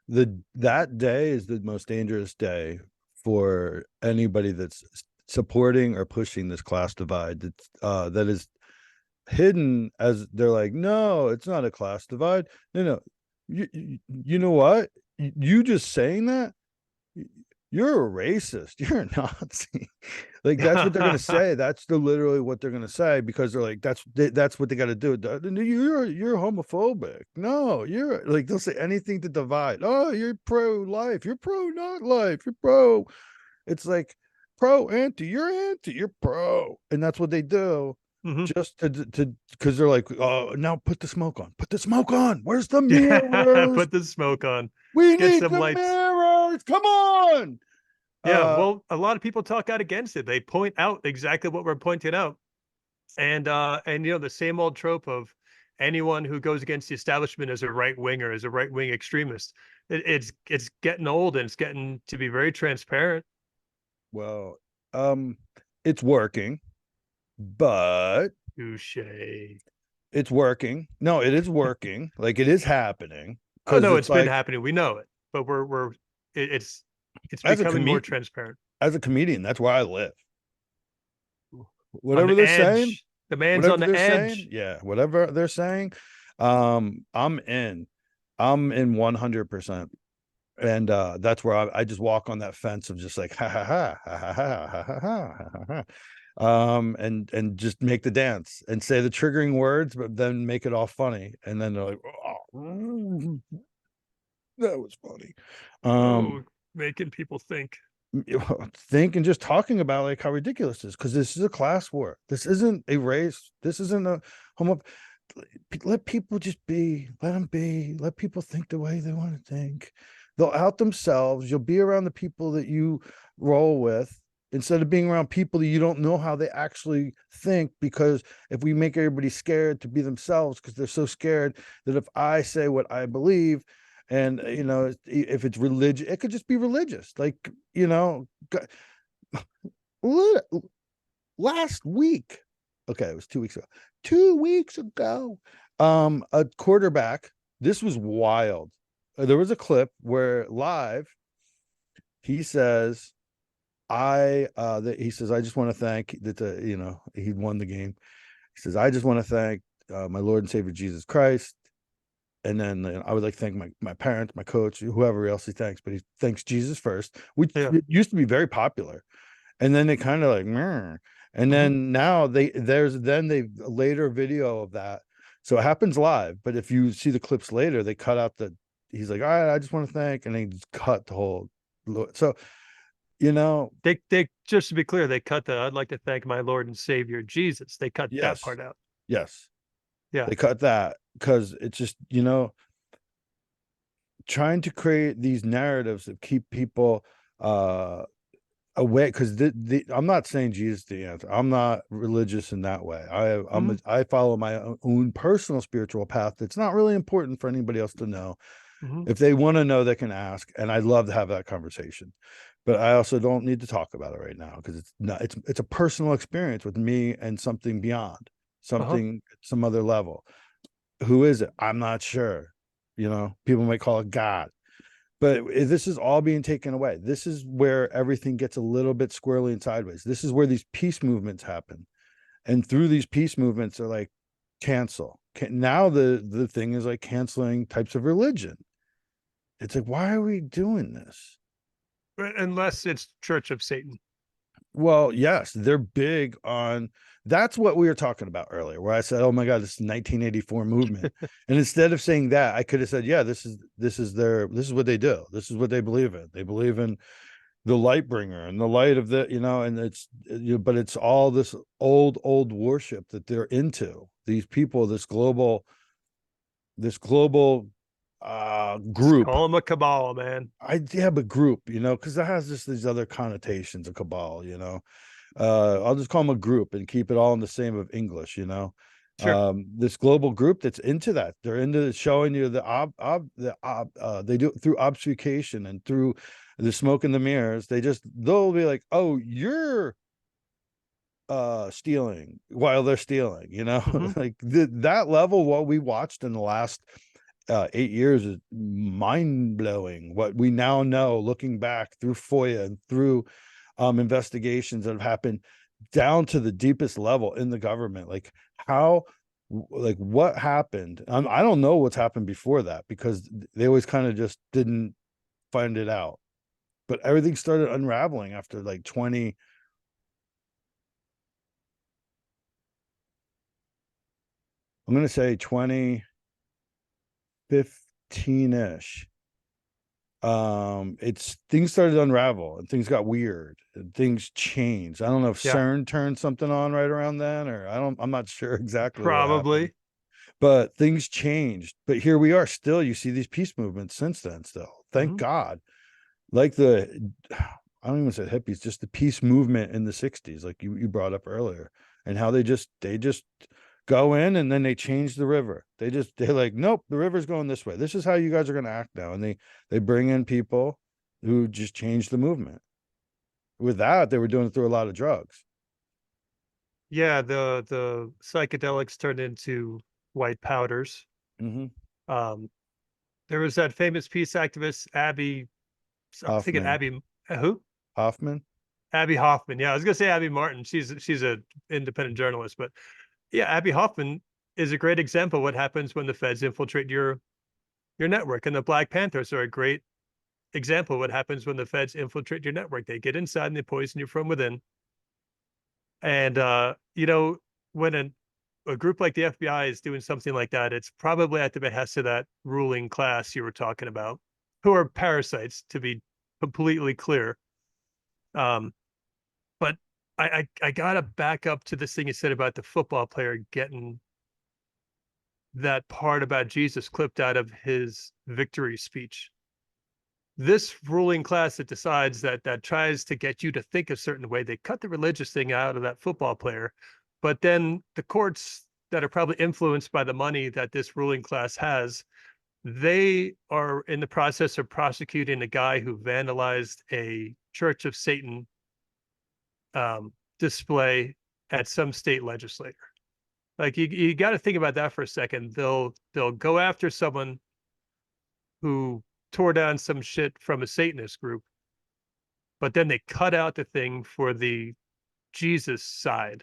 that day is the most dangerous day for anybody that's supporting or pushing this class divide. That is hidden as they're like, no, it's not a class divide. No. You know what? You just saying that, you're a racist. You're a Nazi. Like that's what they're gonna say. That's literally what they're gonna say because they're like, that's what they got to do. You're homophobic. No, you're like they'll say anything to divide. Oh, you're pro life. You're pro not life. You're pro. It's like pro anti. You're anti. You're pro, and that's what they do.
Mhm.
Just to because they're like, oh, now put the smoke on. Put the smoke on. Where's the
Yeah,
mirrors?
put the smoke on.
We
Get
need
some
the
lights.
mirrors. Come on.
Yeah,
Uh,
well, a lot of people talk out against it. They point out exactly what we're pointing out. And the same old trope of anyone who goes against the establishment is a right winger, is a right wing extremist. It's getting old and it's getting to be very transparent.
well, um, it's working, but
Touche.
it's working. No, it is working. Like it is happening
Oh
because
no,
it's
it's been
like
happening. We know it, but it's
as a
becoming more transparent.
as a comedian, that's where I live.
On
Whatever
the
they're saying,
edge. The man's on the edge.
yeah, whatever they're saying, I'm in. I'm in 100%. And that's where I just walk on that fence of just like ha ha ha ha ha ha ha ha ha ha ha. And just make the dance and say the triggering words, but then make it all funny. And then they're like, oh, that was funny.
Oh, making people think.
Think and just talking about like how ridiculous it is because this is a class war. This isn't a race. This isn't a homo. Let people just be. Let them be. Let people think the way they want to think. They'll out themselves. You'll be around the people that you roll with instead of being around people that you don't know how they actually think. Because if we make everybody scared to be themselves because they're so scared that if I say what I believe, and if it's religious, it could just be religious. Like last week, okay, it was 2 weeks ago. 2 weeks ago, a quarterback. This was wild. There was a clip where live he says, he says, I just want to thank that he won the game. He says, I just want to thank my Lord and Savior Jesus Christ. And then I would like to thank my parents, my coach, whoever else he thanks, but he thanks Jesus first, which
Yeah.
it used to be very popular. And then they kind of like, meh. And then now there's a later video of that So it happens live, but if you see the clips later, they cut out the he's like, all right, I just want to thank, and they just cut the whole. So you know,
They just to be clear, they cut the I'd like to thank my Lord and Savior Jesus. They cut that
yes,
part out.
yes,
Yeah.
they cut that because it's just trying to create these narratives that keep people away because I'm not saying Jesus is the answer. I'm not religious in that way. I follow my own personal spiritual path that's not really important for anybody else to know.
Mm-hmm.
If they want to know, they can ask, and I'd love to have that conversation. But I also don't need to talk about it right now because it's a personal experience with me and something beyond,
Uh-huh.
some other level. Who is it? I'm not sure. People might call it God. But this is all being taken away. This is where everything gets a little bit squirrely and sideways. This is where these peace movements happen. And through these peace movements are like cancel. Now the thing is like canceling types of religion. It's like, why are we doing this?
Unless it's Church of Satan.
Well, yes, they're big on that's what we were talking about earlier, where I said, "Oh my God, this is 1984 movement," and instead of saying that, I could have said, "Yeah, this is this is what they do. This is what they believe in. They believe in the light bringer and the light of and it's but it's all this old worship that they're into. These people, this global
Just
group.
call them a cabal, man.
Yeah, but group, because it has just these other connotations of cabal. I'll just call them a group and keep it all in the same of English.
Sure.
This global group that's into that. They're into showing you they do it through obfuscation and through the smoke and the mirrors. They'll be like, oh, you're stealing while they're stealing,
Mm-hmm.
like that level. What we watched in the last 8 years is mind-blowing. What we now know looking back through FOIA and through investigations that have happened down to the deepest level in the government, like what happened. I don't know what's happened before that because they always kind of just didn't find it out, but everything started unraveling after like 20, I'm going to say 2015ish. It's things started to unravel and things got weird and things changed. I don't know if
Yeah.
CERN turned something on right around then, or I'm not sure exactly what happened,
Probably.
but things changed. But here we are still. You see these peace movements since then still. Thank
Mm-hmm.
God. Like I don't even say hippies, just the peace movement in the 60s, like you brought up earlier, and how they just go in and then they change the river. They're like, nope, the river's going this way. This is how you guys are going to act now. And they bring in people who just change the movement. With that, they were doing it through a lot of drugs.
Yeah, the psychedelics turned into white powders.
Mm-hmm.
Um, there was that famous peace activist, Abby, I'm thinking
Hoffman.
Abby, who?
Hoffman.
Abby Hoffman. Yeah, I was gonna say Abby Martin. She's a independent journalist, but yeah, Abby Hoffman is a great example of what happens when the feds infiltrate your network. And the Black Panthers are a great example of what happens when the feds infiltrate your network. They get inside and they poison you from within. And when a group like the FBI is doing something like that, it's probably at the behest of that ruling class you were talking about, who are parasites, to be completely clear. Um, but I gotta back up to this thing you said about the football player getting that part about Jesus clipped out of his victory speech. This ruling class that decides that tries to get you to think a certain way, they cut the religious thing out of that football player, but then the courts that are probably influenced by the money that this ruling class has, they are in the process of prosecuting a guy who vandalized a Church of Satan display at some state legislator. Like you got to think about that for a second. They'll go after someone who tore down some shit from a Satanist group, but then they cut out the thing for the Jesus side.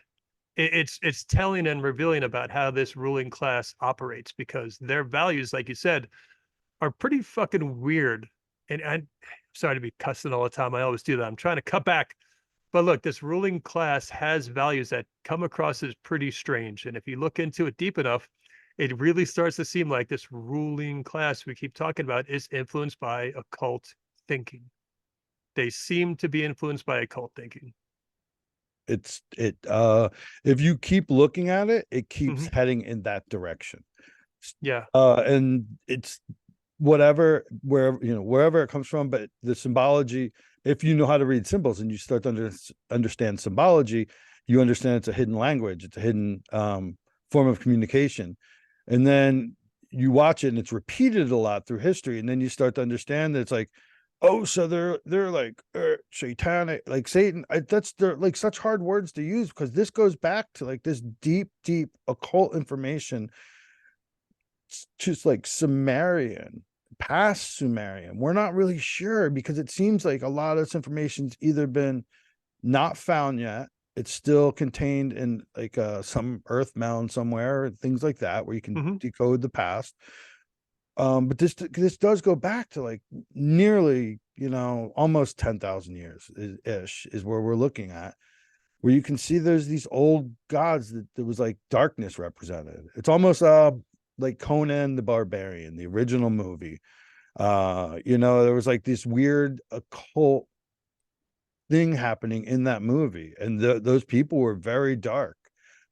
It's telling and revealing about how this ruling class operates because their values, like you said, are pretty fucking weird. And I'm sorry to be cussing all the time. I always do that. I'm trying to cut back. But look, this ruling class has values that come across as pretty strange. And if you look into it deep enough, it really starts to seem like this ruling class we keep talking about is influenced by occult thinking. They seem to be influenced by occult thinking.
If you keep looking at it, it keeps
Hmm.
heading in that direction.
Yeah.
And it's whatever, wherever, wherever it comes from, but the symbology, if you know how to read symbols and you start to understand symbology, you understand it's a hidden language, it's a hidden form of communication. And then you watch it and it's repeated a lot through history, and then you start to understand that it's like, oh, so they're like satanic, like Satan. They're like such hard words to use, because this goes back to like this deep occult information, just like Sumerian, past Sumerian. We're not really sure, because it seems like a lot of this information's either been not found yet. It's still contained in like some earth mound somewhere, things like that, where you can
Hmm.
decode the past. But this does go back to like nearly, almost 10,000 years ish is where we're looking at, where you can see there's these old gods that there was like darkness represented. It's almost like Conan the Barbarian, the original movie. There was like this weird occult thing happening in that movie, and those people were very dark,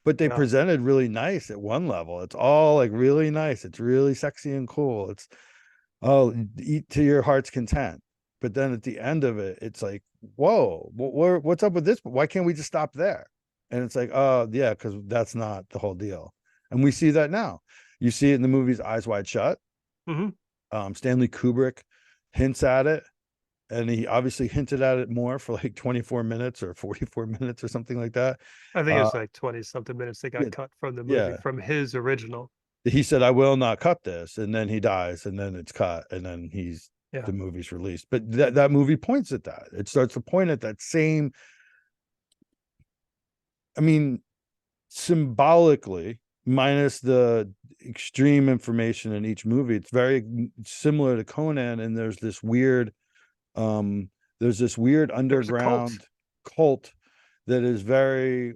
but they
Yeah.
presented really nice at one level. It's all like really nice, it's really sexy and cool. It's, oh, eat to your heart's content. But then at the end of it, it's like, whoa, what's up with this? Why can't we just stop there? And it's like, oh yeah, because that's not the whole deal. And we see that now. You see it in the movies Eyes Wide Shut.
Hmm.
Stanley Kubrick hints at it, and he obviously hinted at it more for like 24 minutes or 44 minutes or something like that.
I think
Uh,
it's like 20 something minutes they
yeah,
got cut from the movie,
yeah.
from his original.
He said, "I will not cut this," and then he dies, and then it's cut, and then
Yeah.
the movie's released. But that movie points at that. It starts to point at that same. I mean, symbolically, minus the extreme information in each movie, it's very similar to Conan. And um, there's this weird
There's a cult.
underground cult that is very,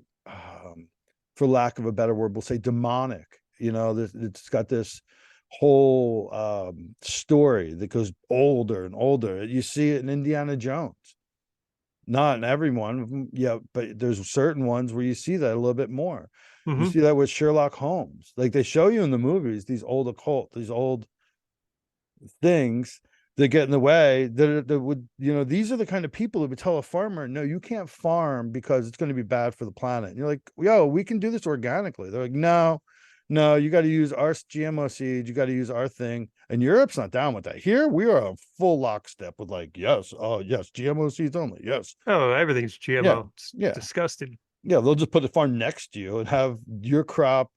for lack of a better word, we'll say demonic. It's got this whole story that goes older and older. You see it in Indiana Jones. Not in everyone, yeah, but there's certain ones where you see that a little bit more. You
Hmm.
see that with Sherlock Holmes. Like they show you in the movies, these old occult, these old things that get in the way, that would, these are the kind of people that would tell a farmer, no, you can't farm because it's going to be bad for the planet. And you're like, yo, we can do this organically. They're like, no, you got to use our GMO seeds, you got to use our thing. And Europe's not down with that. Here we are a full lockstep with like, yes, oh yes, GMO seeds only, yes.
Oh, everything's
Yeah,
GMO. It's
yeah,
disgusting.
yeah. They'll just put a farm next to you and have your crop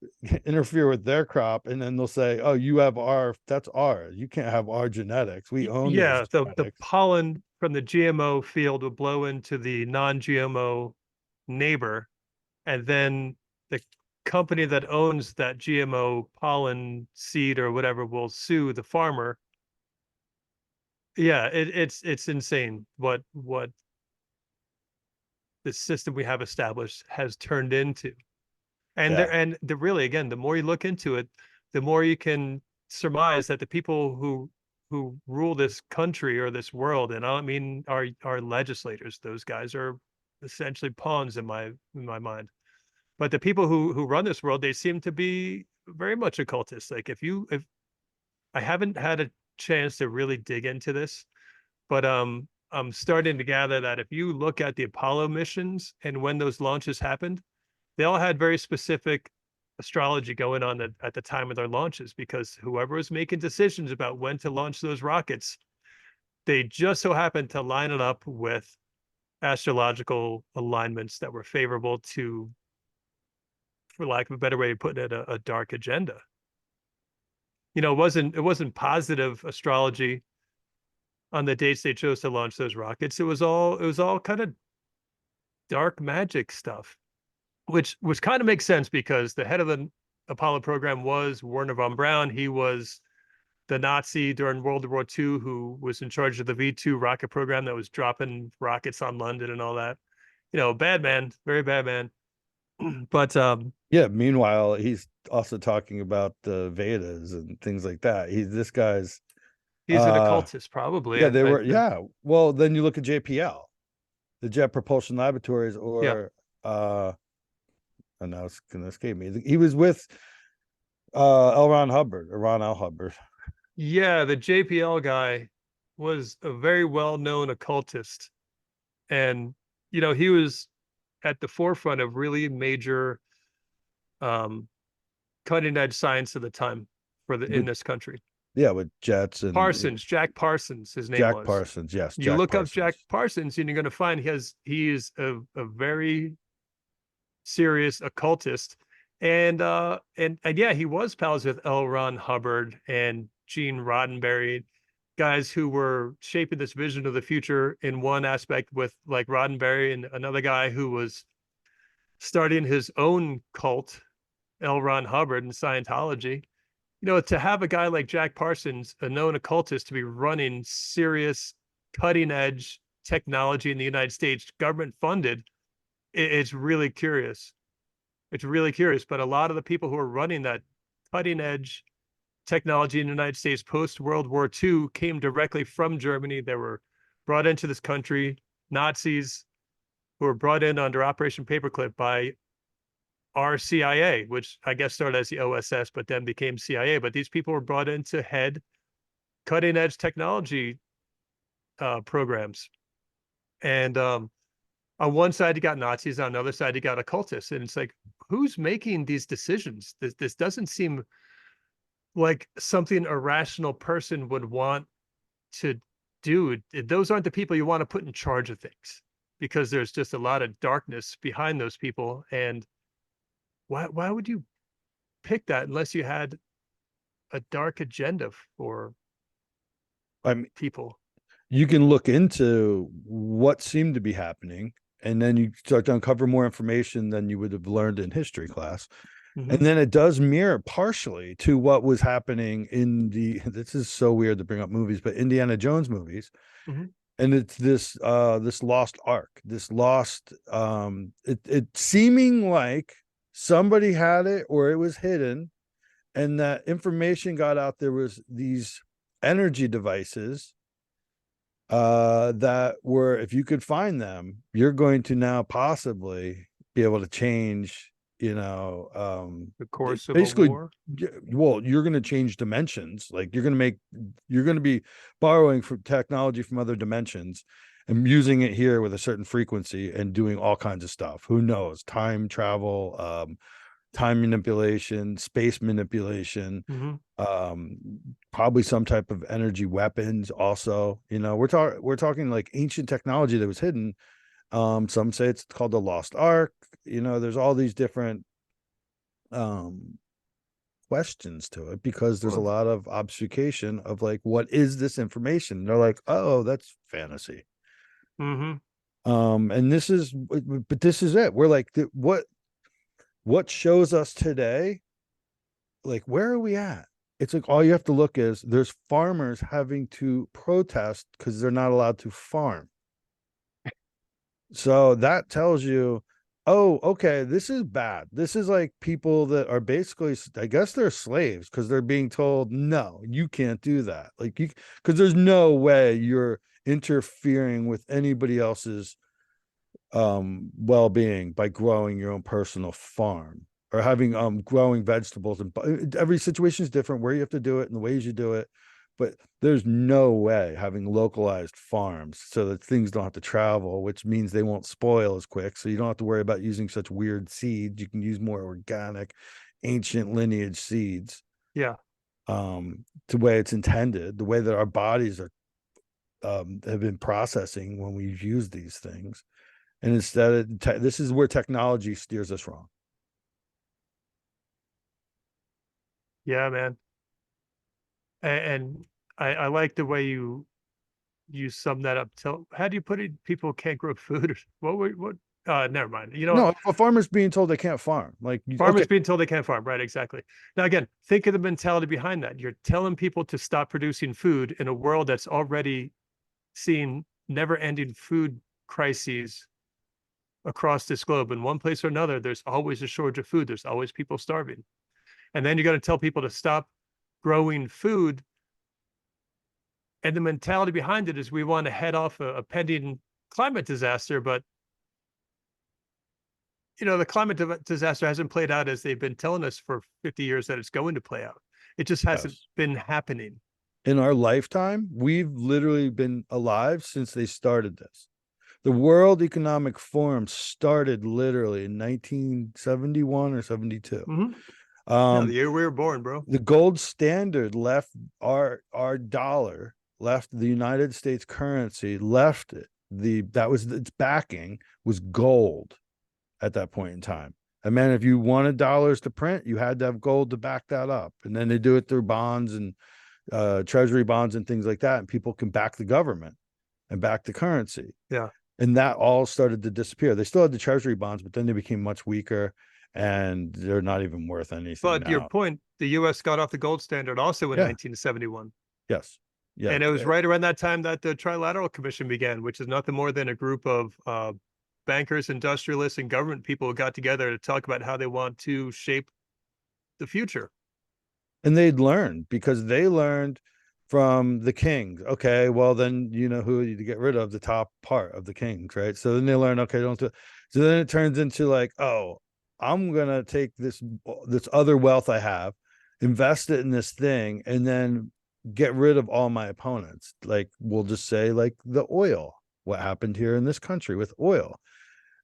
interfere with their crop, and then they'll say, "Oh, that's ours. You can't have our genetics. We own those
Yeah, the
genetics."
pollen from the GMO field will blow into the non-GMO neighbor, and then the company that owns that GMO pollen seed or whatever will sue the farmer. Yeah, it's insane what the system we have established has turned into. And
Yeah,
the really, again, the more you look into it, the more you can surmise that the people who rule this country or this world, and I don't mean our legislators, those guys are essentially pawns in my mind. But the people who run this world, they seem to be very much occultists. Like if I haven't had a chance to really dig into this, but I'm starting to gather that if you look at the Apollo missions and when those launches happened, they all had very specific astrology going on at the time of their launches, because whoever was making decisions about when to launch those rockets, they just so happened to line it up with astrological alignments that were favorable to, for lack of a better way of putting it, a dark agenda. It wasn't positive astrology on the dates they chose to launch those rockets. It was all kind of dark magic stuff, which kind of makes sense because the head of the Apollo program was Werner von Braun. He was the Nazi during World War II who was in charge of the V2 rocket program that was dropping rockets on London and all that. Bad man, very bad man. But
Yeah. Meanwhile, he's also talking about the Vedas and things like that. He's this guy's.
he's an
Uh,
occultist, probably.
yeah, they were.
I
Yeah. Well, then you look at JPL, the Jet Propulsion Laboratories,
yeah.
or and now it's gonna escape me. He was with L. Ron Hubbard, or Ron L. Hubbard.
Yeah, the JPL guy was a very well-known occultist. And, he was at the forefront of really major um, cutting edge science of the time in
With
this country.
yeah, with Jets and
Jack Parsons, his name
Jack
was.
Parsons. Yes,
You
Jack
look up Jack
Parsons.
Parsons and you're going to find he is a very serious occultist. And yeah, he was pals with L. Ron Hubbard and Gene Roddenberry, guys who were shaping this vision of the future in one aspect with like Roddenberry, and another guy who was starting his own cult, L. Ron Hubbard and Scientology. To have a guy like Jack Parsons, a known occultist, to be running serious cutting edge technology in the United States, government funded, it's really curious. It's really curious. But a lot of the people who are running that cutting edge technology in the United States post World War II came directly from Germany. They were brought into this country, Nazis who were brought in under Operation Paperclip by our CIA, which I guess started as the OSS, but then became CIA. But these people were brought in to head cutting edge technology programs. And on one side, you got Nazis. On the other side, you got occultists. And it's like, who's making these decisions? This doesn't seem like something a rational person would want to do. Those aren't the people you want to put in charge of things, because there's just a lot of darkness behind those people. And why would you pick that unless you had a dark agenda for
I mean,
people?
you can look into what seemed to be happening, and then you start to uncover more information than you would have learned in history class. And
Hmm.
then it does mirror partially to what was happening in the, this is so weird to bring up movies, but Indiana Jones movies.
Hmm.
And it's this lost ark, this lost it seeming like somebody had it or it was hidden, and that information got out. There was these energy devices that were, if you could find them, you're going to now possibly be able to change,
The course of a
basically,
war.
well, you're going to change dimensions. Like you're going to be borrowing from technology from other dimensions and using it here with a certain frequency and doing all kinds of stuff. Who knows? Time travel, time manipulation, space manipulation,
Hmm.
um probably some type of energy weapons also. We're talking like ancient technology that was hidden. Some say it's called the lost ark. There's all these different um questions to it because there's a
Well,
lot of obfuscation of like, what is this information? And they're like, oh, that's fantasy.
hmm.
And this is it. We're like, what shows us today, like, where are we at? It's like all you have to look is there's farmers having to protest because they're not allowed to farm. So that tells you, oh, okay, this is bad. This is like people that are basically, I guess they're slaves because they're being told, no, you can't do that. Like because there's no way you're interfering with anybody else's well-being by growing your own personal farm or having growing vegetables. And every situation is different where you have to do it and the ways you do it, but there's no way having localized farms so that things don't have to travel, which means they won't spoil as quick, so you don't have to worry about using such weird seeds. You can use more organic ancient lineage seeds,
Yeah.
the way it's intended, the way that our bodies are have been processing when we've used these things. And instead of this is where technology steers us wrong.
Yeah, man. And I like the way you sum that up. So how do you put it? People can't grow food. What? Never mind. You know what?
No, if a farmer's being told they can't farm, like, okay,
Farmers being told they can't farm. Right. Exactly. Now, again, think of the mentality behind that. You're telling people to stop producing food in a world that's already seeing never ending food crises across this globe, in one place or another, there's always a shortage of food. There's always people starving. And then you're going to tell people to stop growing food. And the mentality behind it is we want to head off a pending climate disaster. But, the climate disaster hasn't played out as they've been telling us for 50 years that it's going to play out. It just hasn't
Yes.
been happening.
In our lifetime, we've literally been alive since they started this. The World Economic Forum started literally in 1971 or 72.
Mm-hmm. Yeah, the
Um,
year we were born, bro.
the gold standard left our dollar, left the United States currency, left it. That was its backing was gold at that point in time. And man, if you wanted dollars to print, you had to have gold to back that up. And then they do it through bonds and treasury bonds and things like that. And people can back the government and back the currency.
Yeah.
And that all started to disappear. They still had the treasury bonds, but then they became much weaker and they're not even worth anything
But
now.
your point, the US got off the gold standard also in 1971.
Yes. Yeah.
And it was right around that time that the Trilateral Commission began, which is nothing more than a group of bankers, industrialists, and government people who got together to talk about how they want to shape the future.
And they'd learned because they learned from the kings. Okay, well then you know who to get rid of, the top part of the kings, right? So then they learn, okay, don't do. So then it turns into like, oh, I'm gonna take this other wealth I have, invest it in this thing, and then get rid of all my opponents. Like we'll just say like the oil, what happened here in this country with oil.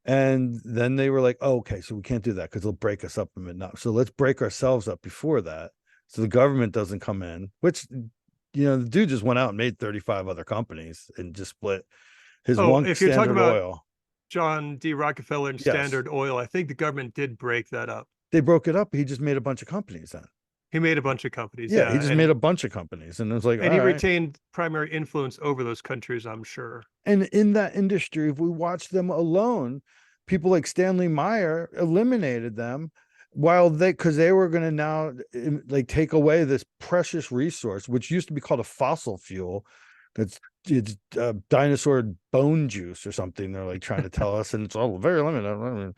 And then they were like, oh, okay, so we can't do that because they'll break us up enough. So let's break ourselves up before that. So the government doesn't come in, which, the dude just went out and made 35 other companies and just split his one
if you're talking
Standard
about
Oil.
John D. Rockefeller and
Yes.
Standard Oil, I think the government did break that up.
They broke it up. He just made a bunch of companies then.
He made a bunch of companies.
Yeah, he just made a bunch of companies. And it was like,
and he
all right.
retained primary influence over those countries, I'm sure.
And in that industry, if we watch them alone, people like Stanley Meyer eliminated them because they were going to now like take away this precious resource, which used to be called a fossil fuel. It's dinosaur bone juice or something. They're like trying to tell us, and it's all very limited.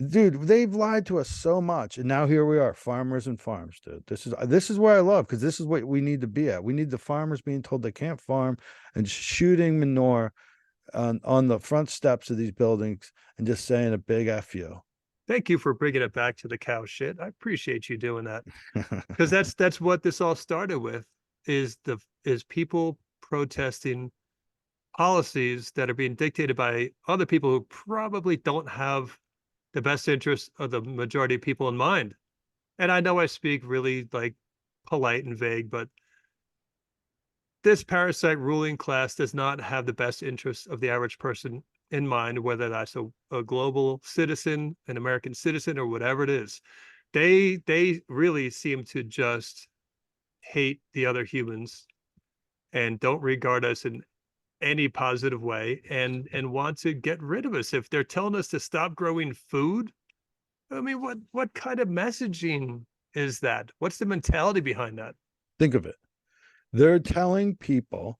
Dude, they've lied to us so much, and now here we are, farmers and farms, dude. This is where I love, because this is what we need to be at. We need the farmers being told they can't farm and shooting manure on the front steps of these buildings and just saying a big F you.
Thank you for bringing it back to the cow shit. I appreciate you doing that, because that's what this all started with, is people protesting policies that are being dictated by other people who probably don't have the best interests of the majority of people in mind. And I know I speak really like polite and vague, but this parasite ruling class does not have the best interests of the average person in mind, whether that's a global citizen, an American citizen, or whatever it is. They really seem to just hate the other humans and don't regard us in any positive way, and want to get rid of us. If they're telling us to stop growing food, I mean, what kind of messaging is that? What's the mentality behind that?
Think of it. They're telling people,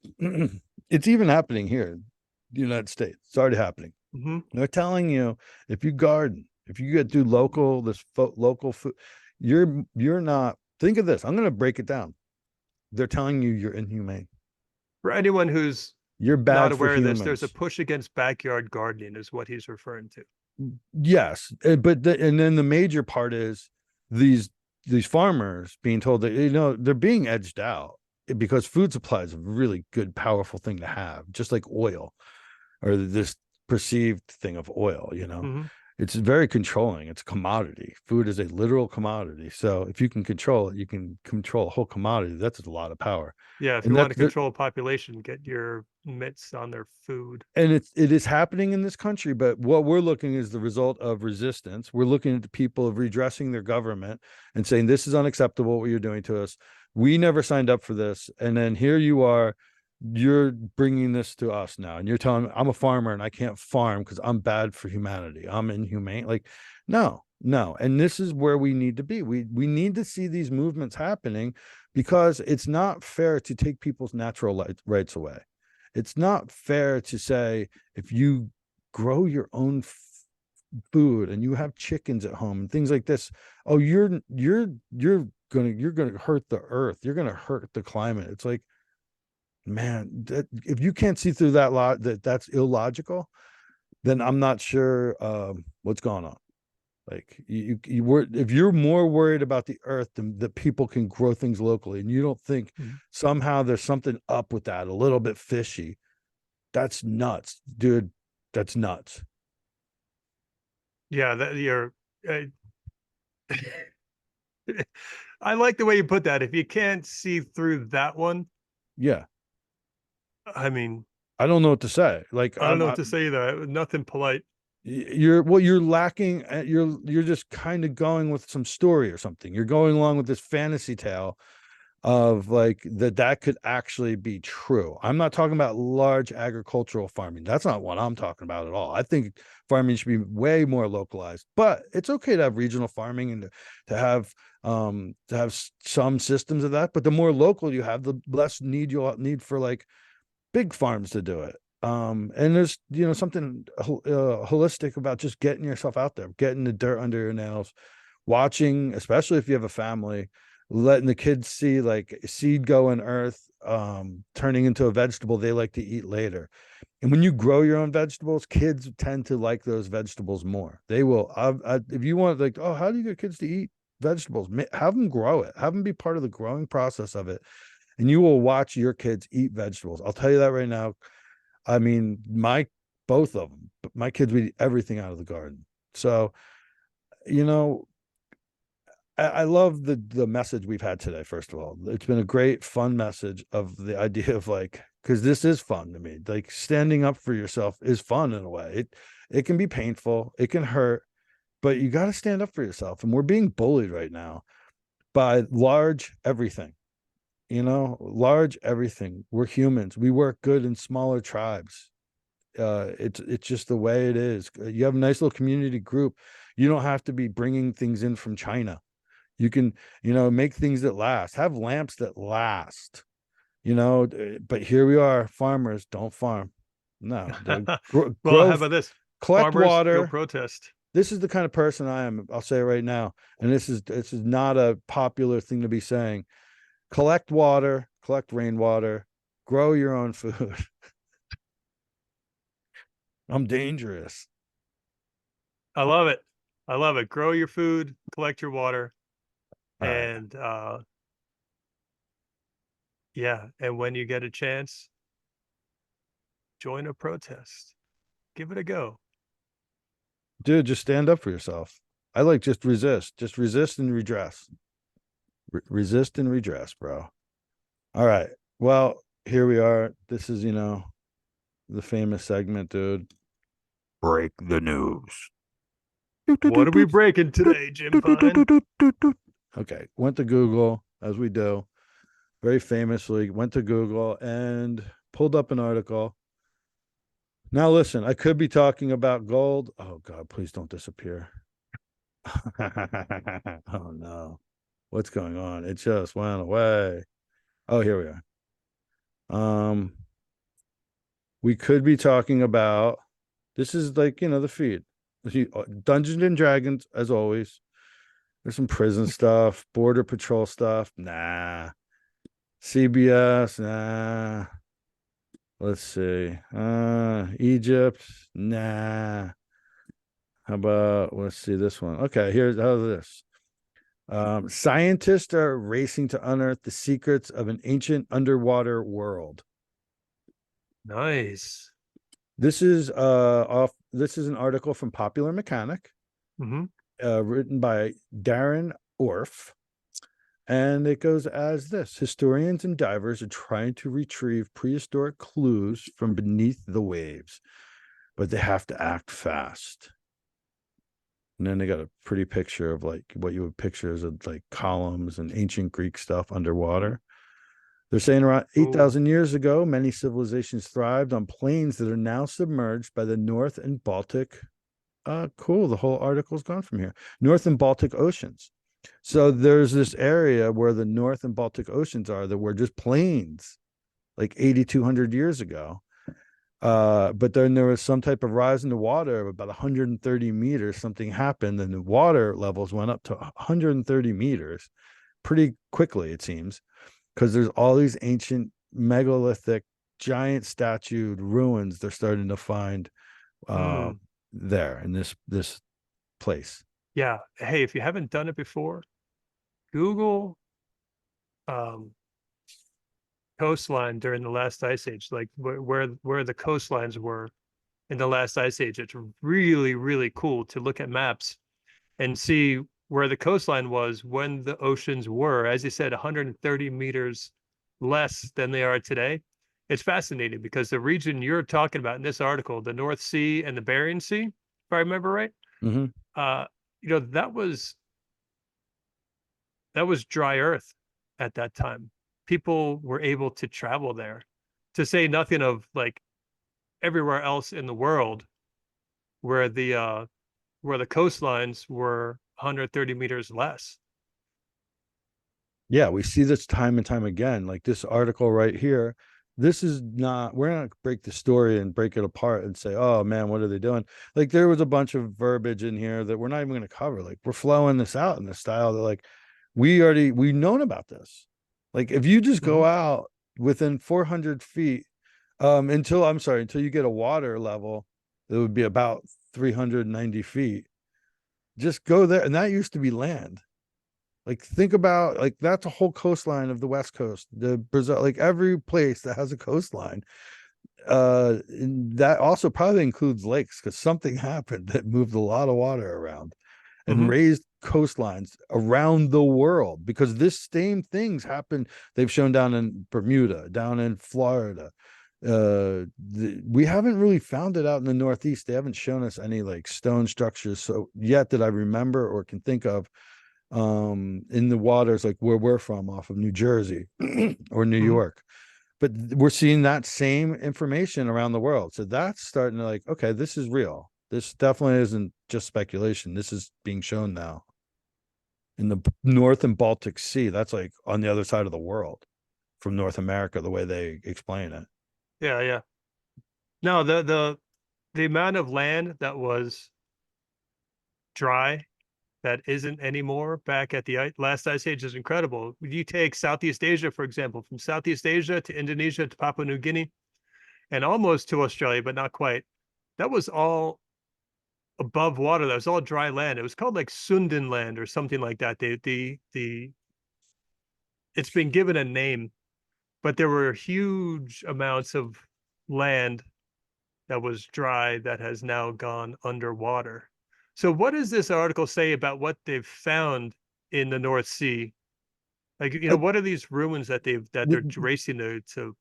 it's even happening here in the United States. It's already happening.
Mm-hmm.
They're telling you, if you garden, if you do local food, you're not. Think of this. I'm going to break it down. They're telling you you're inhumane.
For anyone who's
You're bad
not
for
aware of
humans.
this, there's a push against backyard gardening, is what he's referring to.
Yes, but and then the major part is these farmers being told that they're being edged out because food supply is a really good, powerful thing to have, just like oil, or this perceived thing of oil.
Mm-hmm.
It's very controlling. It's a commodity. Food is a literal commodity. So if you can control it, you can control a whole commodity. That's a lot of power.
Yeah, if you want to control a population, get your mitts on their food.
And it is happening in this country, but what we're looking is the result of resistance. We're looking at the people of redressing their government and saying, this is unacceptable what you're doing to us. We never signed up for this. And then here you are, you're bringing this to us now. And you're telling me I'm a farmer and I can't farm because I'm bad for humanity. I'm inhumane. Like, no. And this is where we need to be. We need to see these movements happening, because it's not fair to take people's natural rights away. It's not fair to say, if you grow your own food and you have chickens at home and things like this, oh, you're gonna hurt the earth. You're gonna hurt the climate. It's like, man, if you can't see through that lot that's illogical, then I'm not sure what's going on. Like you were, if you're more worried about the earth than that people can grow things locally, and you don't think somehow there's something up with that, a little bit fishy, that's nuts, dude. That's nuts.
Yeah, that you're. I like the way you put that. If you can't see through that one,
Yeah,
I mean,
I don't know what to say. Like
I don't know what to say either. Nothing polite.
you're lacking. You're just kind of going with some story or something. You're going along with this fantasy tale of like that could actually be true. I'm not talking about large agricultural farming. That's not what I'm talking about at all. I think farming should be way more localized, but it's okay to have regional farming and to have some systems of that. But the more local you have, the less need you'll need for like big farms to do it. And there's something holistic about just getting yourself out there, getting the dirt under your nails, watching, especially if you have a family, letting the kids see like seed go in earth, turning into a vegetable they like to eat later. And when you grow your own vegetables, kids tend to like those vegetables more. They will. If you want, like, oh, how do you get kids to eat vegetables? Have them grow it. Have them be part of the growing process of it, and you will watch your kids eat vegetables. I'll tell you that right now. I mean, both of them, but my kids would eat everything out of the garden. So, you know, I love the message we've had today. First of all, it's been a great, fun message of the idea of like, because this is fun to me. Like standing up for yourself is fun in a way. It can be painful, it can hurt, but you got to stand up for yourself. And we're being bullied right now by large everything. Large everything. We're humans. We work good in smaller tribes. It's just the way it is. You have a nice little community group. You don't have to be bringing things in from China. You can, make things that last, have lamps that last, but here we are, farmers don't farm. No,
Well, how about this?
collect
Farmers go
water.
protest.
This is the kind of person I am. I'll say it right now. And this is not a popular thing to be saying. Collect water, collect rainwater, grow your own food. I'm dangerous.
I love it. I love it. Grow your food, collect your water,
All right.
and yeah. And when you get a chance, join a protest. Give it a go.
Dude, just stand up for yourself. I like just resist. Just resist and redress. Resist and redress, bro. All right. Well, here we are. This is, the famous segment, dude. Break the news.
What are we breaking today, Jim Fine?
Okay. Went to Google, as we do. Very famously, went to Google and pulled up an article. Now, listen, I could be talking about gold. Oh, God, please don't disappear. Oh, no. What's going on? It just went away. Oh, here we are. We could be talking about, this is like, the feed. Dungeons and Dragons, as always. There's some prison stuff, border patrol stuff. Nah. CBS, nah. Let's see. Egypt, nah. How about, let's see this one. Okay, how's this? Scientists are racing to unearth the secrets of an ancient underwater world.
Nice.
This is an article from Popular Mechanic, written by Darren Orff. And it goes as this: historians and divers are trying to retrieve prehistoric clues from beneath the waves, but they have to act fast. And then they got a pretty picture of like what you would picture as like columns and ancient Greek stuff underwater. They're saying around 8,000 years ago, many civilizations thrived on plains that are now submerged by the North and Baltic. Cool. The whole article's gone from here. North and Baltic Oceans. So there's this area where the North and Baltic Oceans are that were just plains like 8,200 years ago. But then there was some type of rise in the water of about 130 meters. Something happened, and the water levels went up to 130 meters pretty quickly, it seems, because there's all these ancient megalithic giant statued ruins they're starting to find uh,
Mm,
there in this place.
yeah. Hey, if you haven't done it before, Google um, coastline during the last ice age, like where the coastlines were in the last ice age. It's really, really cool to look at maps and see where the coastline was when the oceans were, as you said, 130 meters less than they are today. It's fascinating because the region you're talking about in this article, the North Sea and the Bering Sea, if I remember right,
Mm-hmm.
uh, that was dry earth at that time. People were able to travel there, to say nothing of like everywhere else in the world where the coastlines were 130 meters less.
Yeah, we see this time and time again. Like this article right here. This is not, we're not going to break the story and break it apart and say, oh man, what are they doing? Like there was a bunch of verbiage in here that we're not even going to cover. Like we're flowing this out in the style that like we've known about this. Like if you just go
Mhm.
out within 400 feet, until you get a water level that would be about 390 feet, just go there. And that used to be land. Like think about like that's a whole coastline of the West Coast, the Brazil, like every place that has a coastline. And that also probably includes lakes because something happened that moved a lot of water around and
Mhm.
raised coastlines around the world because this same things happen. They've shown down in Bermuda, down in Florida. We haven't really found it out in the Northeast. They haven't shown us any like stone structures so yet that I remember or can think of in the waters like where we're from off of New Jersey or New
Mhm.
York. But we're seeing that same information around the world. So that's starting to like, okay, this is real. This definitely isn't just speculation. This is being shown now in the North and Baltic Sea. That's like on the other side of the world from North America, the way they explain it.
Yeah, yeah. No, the amount of land that was dry that isn't anymore back at the last ice age is incredible. You take Southeast Asia, for example, from Southeast Asia to Indonesia to Papua New Guinea and almost to Australia, but not quite. That was all above water. That was all dry land. It was called like Sundan land or something like that. The it's been given a name, but there were huge amounts of land that was dry that has now gone underwater. So what does this article say about what they've found in the North Sea? Like,
Uh,
what are these ruins that they're racing to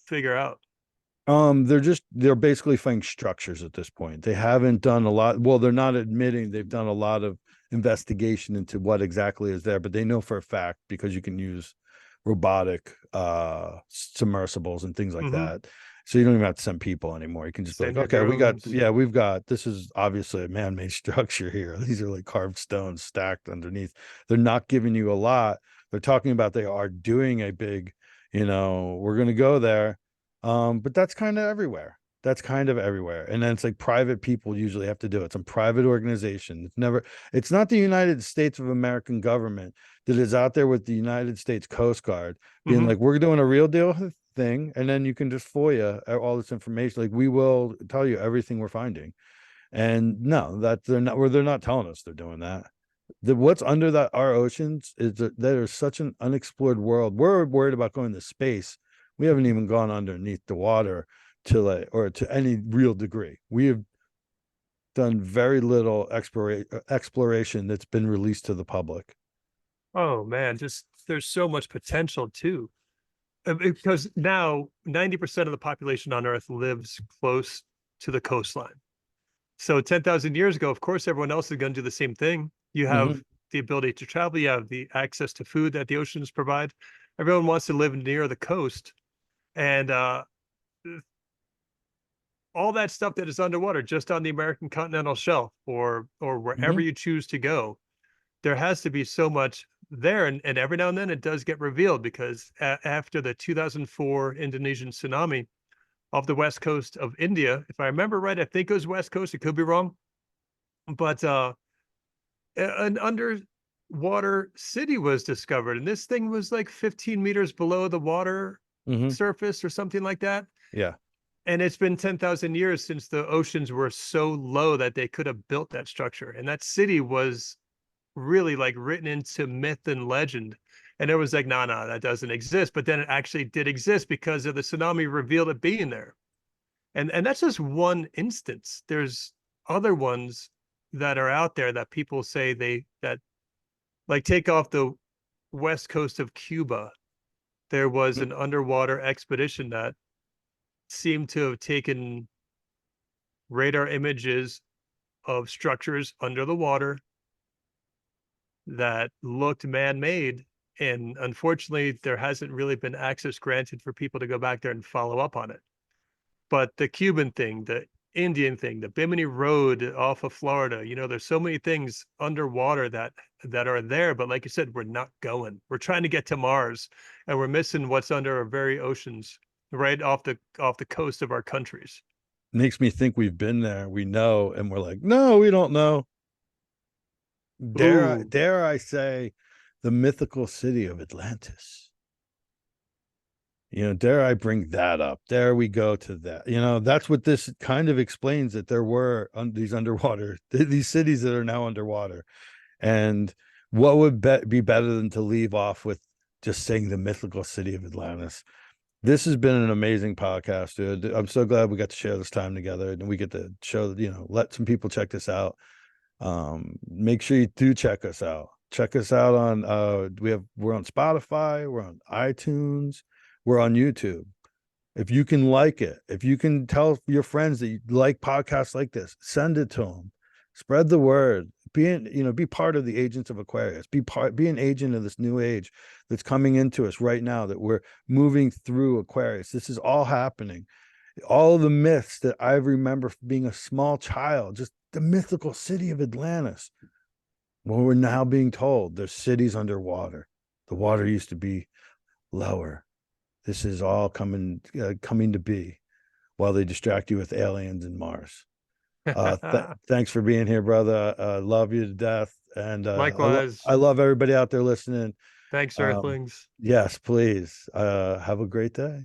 figure out?
they're basically finding structures at this point. They haven't done a lot. Well, they're not admitting they've done a lot of investigation into what exactly is there, but they know for a fact because you can use robotic submersibles and things like
Hmm.
that. So you don't even have to send people anymore. You can just be like,
Send your
okay,
drones.
we've got this is obviously a man-made structure here. These are like carved stones stacked underneath. They're not giving you a lot. They're talking about they are doing a big, we're gonna go there but that's kind of everywhere. That's kind of everywhere. And then it's like private people usually have to do it. Some private organization. It's not the United States of American government that is out there with the United States Coast Guard being
Hmm.
like, we're doing a real deal thing. And then you can just FOIA all this information. Like we will tell you everything we're finding. And no, that they're not telling us they're doing that. What's under that our oceans is that there's such an unexplored world. We're worried about going to space. We haven't even gone underneath the water to like or to any real degree. We have done very little exploration that's been released to the public.
Oh man, just there's so much potential too. Because now 90% of the population on Earth lives close to the coastline. So 10,000 years ago, of course, everyone else is going to do the same thing. You
Mhm.
have the ability to travel, you have the access to food that the oceans provide. Everyone wants to live near the coast. And all that stuff that is underwater, just on the American continental shelf or wherever
Mhm.
you choose to go, there has to be so much there. And every now and then it does get revealed because after the 2004 Indonesian tsunami, off the west coast of India. If I remember right, I think it was west coast. It could be wrong, but an underwater city was discovered, and this thing was like 15 meters below the water
Hmm.
surface or something like that.
Yeah.
And it's been 10,000 years since the oceans were so low that they could have built that structure. And that city was really like written into myth and legend. And it was like, no, that doesn't exist. But then it actually did exist because of the tsunami revealed it being there. And that's just one instance. There's other ones that are out there that people say that like take off the west coast of Cuba. There was
Mm.
an underwater expedition that seemed to have taken radar images of structures under the water that looked man-made. And unfortunately, there hasn't really been access granted for people to go back there and follow up on it. But the Cuban thing, the Indian thing, the Bimini Road off of Florida, there's so many things underwater that are there. But like you said, we're not going. We're trying to get to Mars, and we're missing what's under our very oceans, right off the coast of our countries.
Makes me think we've been there. We know, and we're like, no, we don't know.
Ooh,
Dare I say, the mythical city of Atlantis. Dare I bring that up? There we go to that. That's what this kind of explains, that there were these underwater, these cities that are now underwater. And what would be better than to leave off with just saying the mythical city of Atlantis? This has been an amazing podcast, dude. I'm so glad we got to share this time together, and we get to show, let some people check this out. Make sure you do check us out. Check us out on we're on Spotify, we're on iTunes, we're on YouTube. If you can like it, if you can tell your friends that you like podcasts like this, send it to them. Spread the word. Be part of the agents of Aquarius. Be an agent of this new age that's coming into us right now, that we're moving through Aquarius. This is all happening. All the myths that I remember being a small child, just the mythical city of Atlantis. Well, we're now being told there's cities underwater. The water used to be lower. This is all coming to be, while they distract you with aliens and Mars. Thanks for being here, brother. Love you to death, and I
likewise.
love everybody out there listening.
Thanks,
Um,
Earthlings.
yes, please. Have a great day.